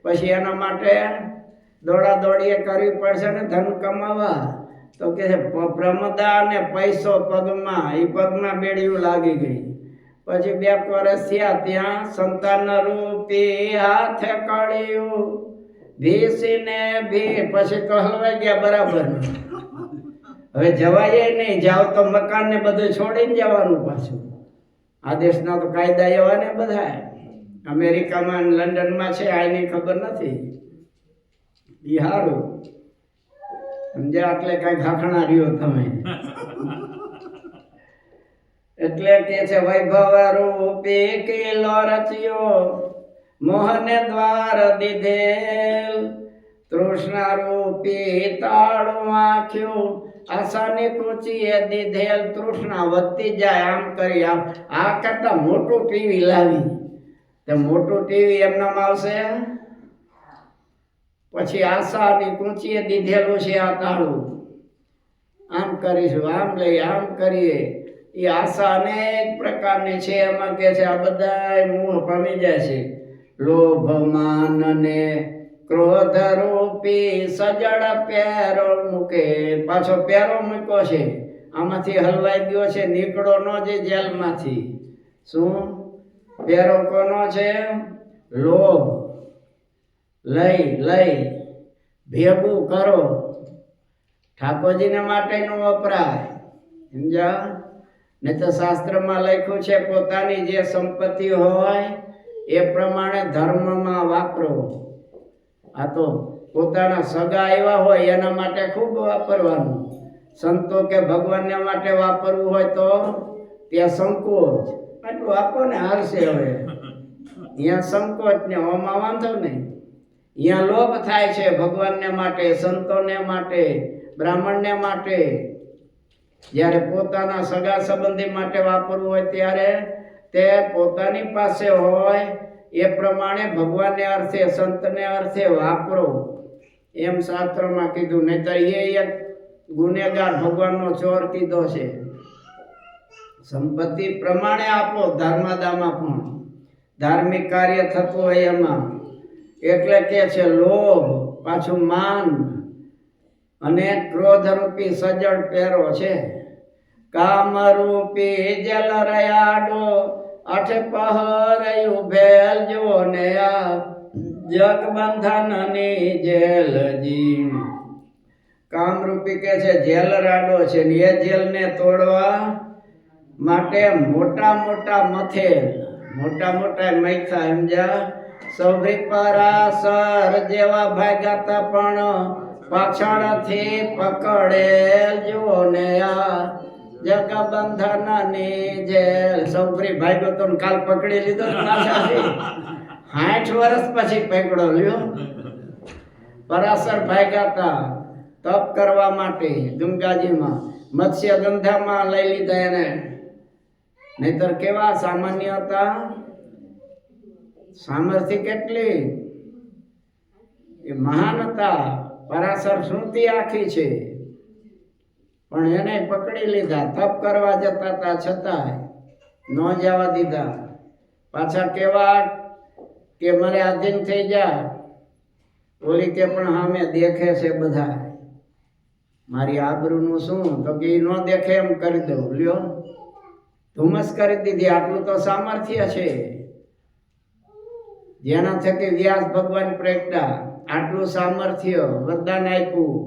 પછી એના માટે દોડા દોડીએ કરવી પડશે ને ધન કમાવા। તો કે છે પ્રમદા ને પૈસો પગમાં, એ પગમાં બેડિયું લાગી ગઈ. પછી 2 વર્ષ થયા ત્યાં સંતાન રૂપી હાથે કળ્યું ભીસીને ભી. પછી તો હલવાઈ ગયા બરાબર. હવે જવાય નહીં, જાવ તો મકાન ને બધું છોડીને જવાનું પાછું. આ દેશના તો કાયદા એવા ને બધા. અમેરિકામાં લંડનમાં છે, આની ખબર નથી. ઈ હારું સમજ્યા, એટલે કઈ ખાખણા રહ્યો તમે. એટલે કે છે વૈભવ રૂપી કિલો રચ્યો મોહને દ્વાર દીધેલ, તૃષ્ણા રૂપી તાળું આખ્યું આશાની કુચીએ દીધેલ. તૃષ્ણા વધતી જાય આમ કરી આમ. આ કરતા મોટું ટીવી લાવી, તે મોટું ટીવી એમનામ આવશે. પછી આશાની કુચીએ દીધેલું છે આ તાળું, આમ કરીશું, આમ લઈ આમ કરીએ. એ આશા અનેક પ્રકારની છે. એમાં કે છે આ બધા મોહ પામી જાય છે. લોભ માન ને ક્રોધ રૂપી સજળ પેરો મૂકે. પાછો પેરો મૂક્યો છે, આમાંથી હલવાઈ ગયો છે, નીકળો ન જે જેલમાંથી. શું પેરો કોનો છે? લોભ. લઈ ભેગું કરો, ઠાકોરજીને માટેનું વપરાય. સમજ્યા? નહીં તો શાસ્ત્રમાં લખ્યું છે પોતાની જે સંપત્તિ હોય એ પ્રમાણે ધર્મમાં વાપરો. આ તો પોતાના સગા એવા હોય એના માટે ખૂબ વાપરવાનું. સંતો કે ભગવાનને માટે વાપરવું હોય તો ત્યાં સંકોચ, આટલું આપો ને હાલશે. હવે અહીંયા સંકોચ ને ઓમાં વાંધો નહીં. અહીંયા લોભ થાય છે ભગવાનને માટે, સંતોને માટે, બ્રાહ્મણને માટે. જ્યારે પોતાના સગા સંબંધી માટે વાપરવું હોય ત્યારે તે પોતાની પાસે હોય એ પ્રમાણે ભગવાનને અર્થે, સંતને અર્થે વાપરો, એમ શાસ્ત્રમાં કીધું. નહીતર એ એક ગુનેગાર ભગવાનનો ચોર કીધો છે. સંપત્તિ પ્રમાણે આપો, ધર્મદામાં પણ ધાર્મિક કાર્ય થતું હોય એમાં. એટલે કે છે લોભ, પાછું માન અને ક્રોધ રૂપી સજળ પેરો છે. કામ રૂપી જલ રયાડો આઠે પહરયું ભેલ જો ને આ જગ બંધનની જેલજી. કામ રૂપી કે છે જેલ રાડો છે ને એ જેલને તોડવા માટે મોટા મોટા મથેલ, મોટા મોટા મૈથા. સમજ્યા? સૌભી પરાસર જેવા ભાગ્યાતા પણ પાછળથી પકડેલ જુઓ ને આ જગ બંધનની જેલ. સૌભી ભાગ્યો તો કાલ પકડી લીધો પાછાથી 60 વર્ષ પછી પકડો લ્યો. પરાસર ભાગ્યાતા તપ કરવા માટે ગંગાજીમાં, મત્સ્ય ગંધામાં લઈ લીધા એને. નહીતર કેવા સામાન્ય હતા, સામર્થ્ય કેટલી એ મહાન હતા. પરાશર શ્રુતિ આખી છે, પણ એને પકડી લીધા. તપ કરવા જતા હતા છતાંય ન જવા દીધા. પાછા કેવા કે મારે આધીન થઈ જા. ઓલી કે પણ સામે દેખે છે બધા, મારી આબરૂનું શું? તો કે ન દેખે એમ કરી દઉં લ્યો. ધુમ્મસ કરી દીધી. આટલું તો સામર્થ્ય છે જેના થકી વ્યાસ ભગવાન પ્રગટા. આટલું સામર્થ્ય વરદાન આપ્યું.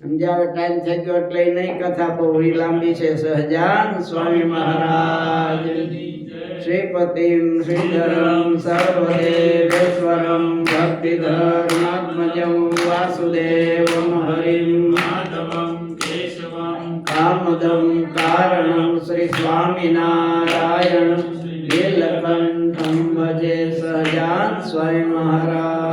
સમજાવે? ટાઈમ થઈ ગયો એટલે નહીં કથા બહુ લાંબી છે. સહજાન સ્વામી મહારાજ શ્રીપતિમ શ્રીધરમ સર્વદેવેશ્વરમ ભક્તિધર્માત્મજં વાસુદેવમ હરિમ માધવમ કેશવમ કામદમ કારણમ શ્રી સ્વામિનારાયણ નીલકંઠમ ભજે. સહજાન સ્વામી મહારાજ.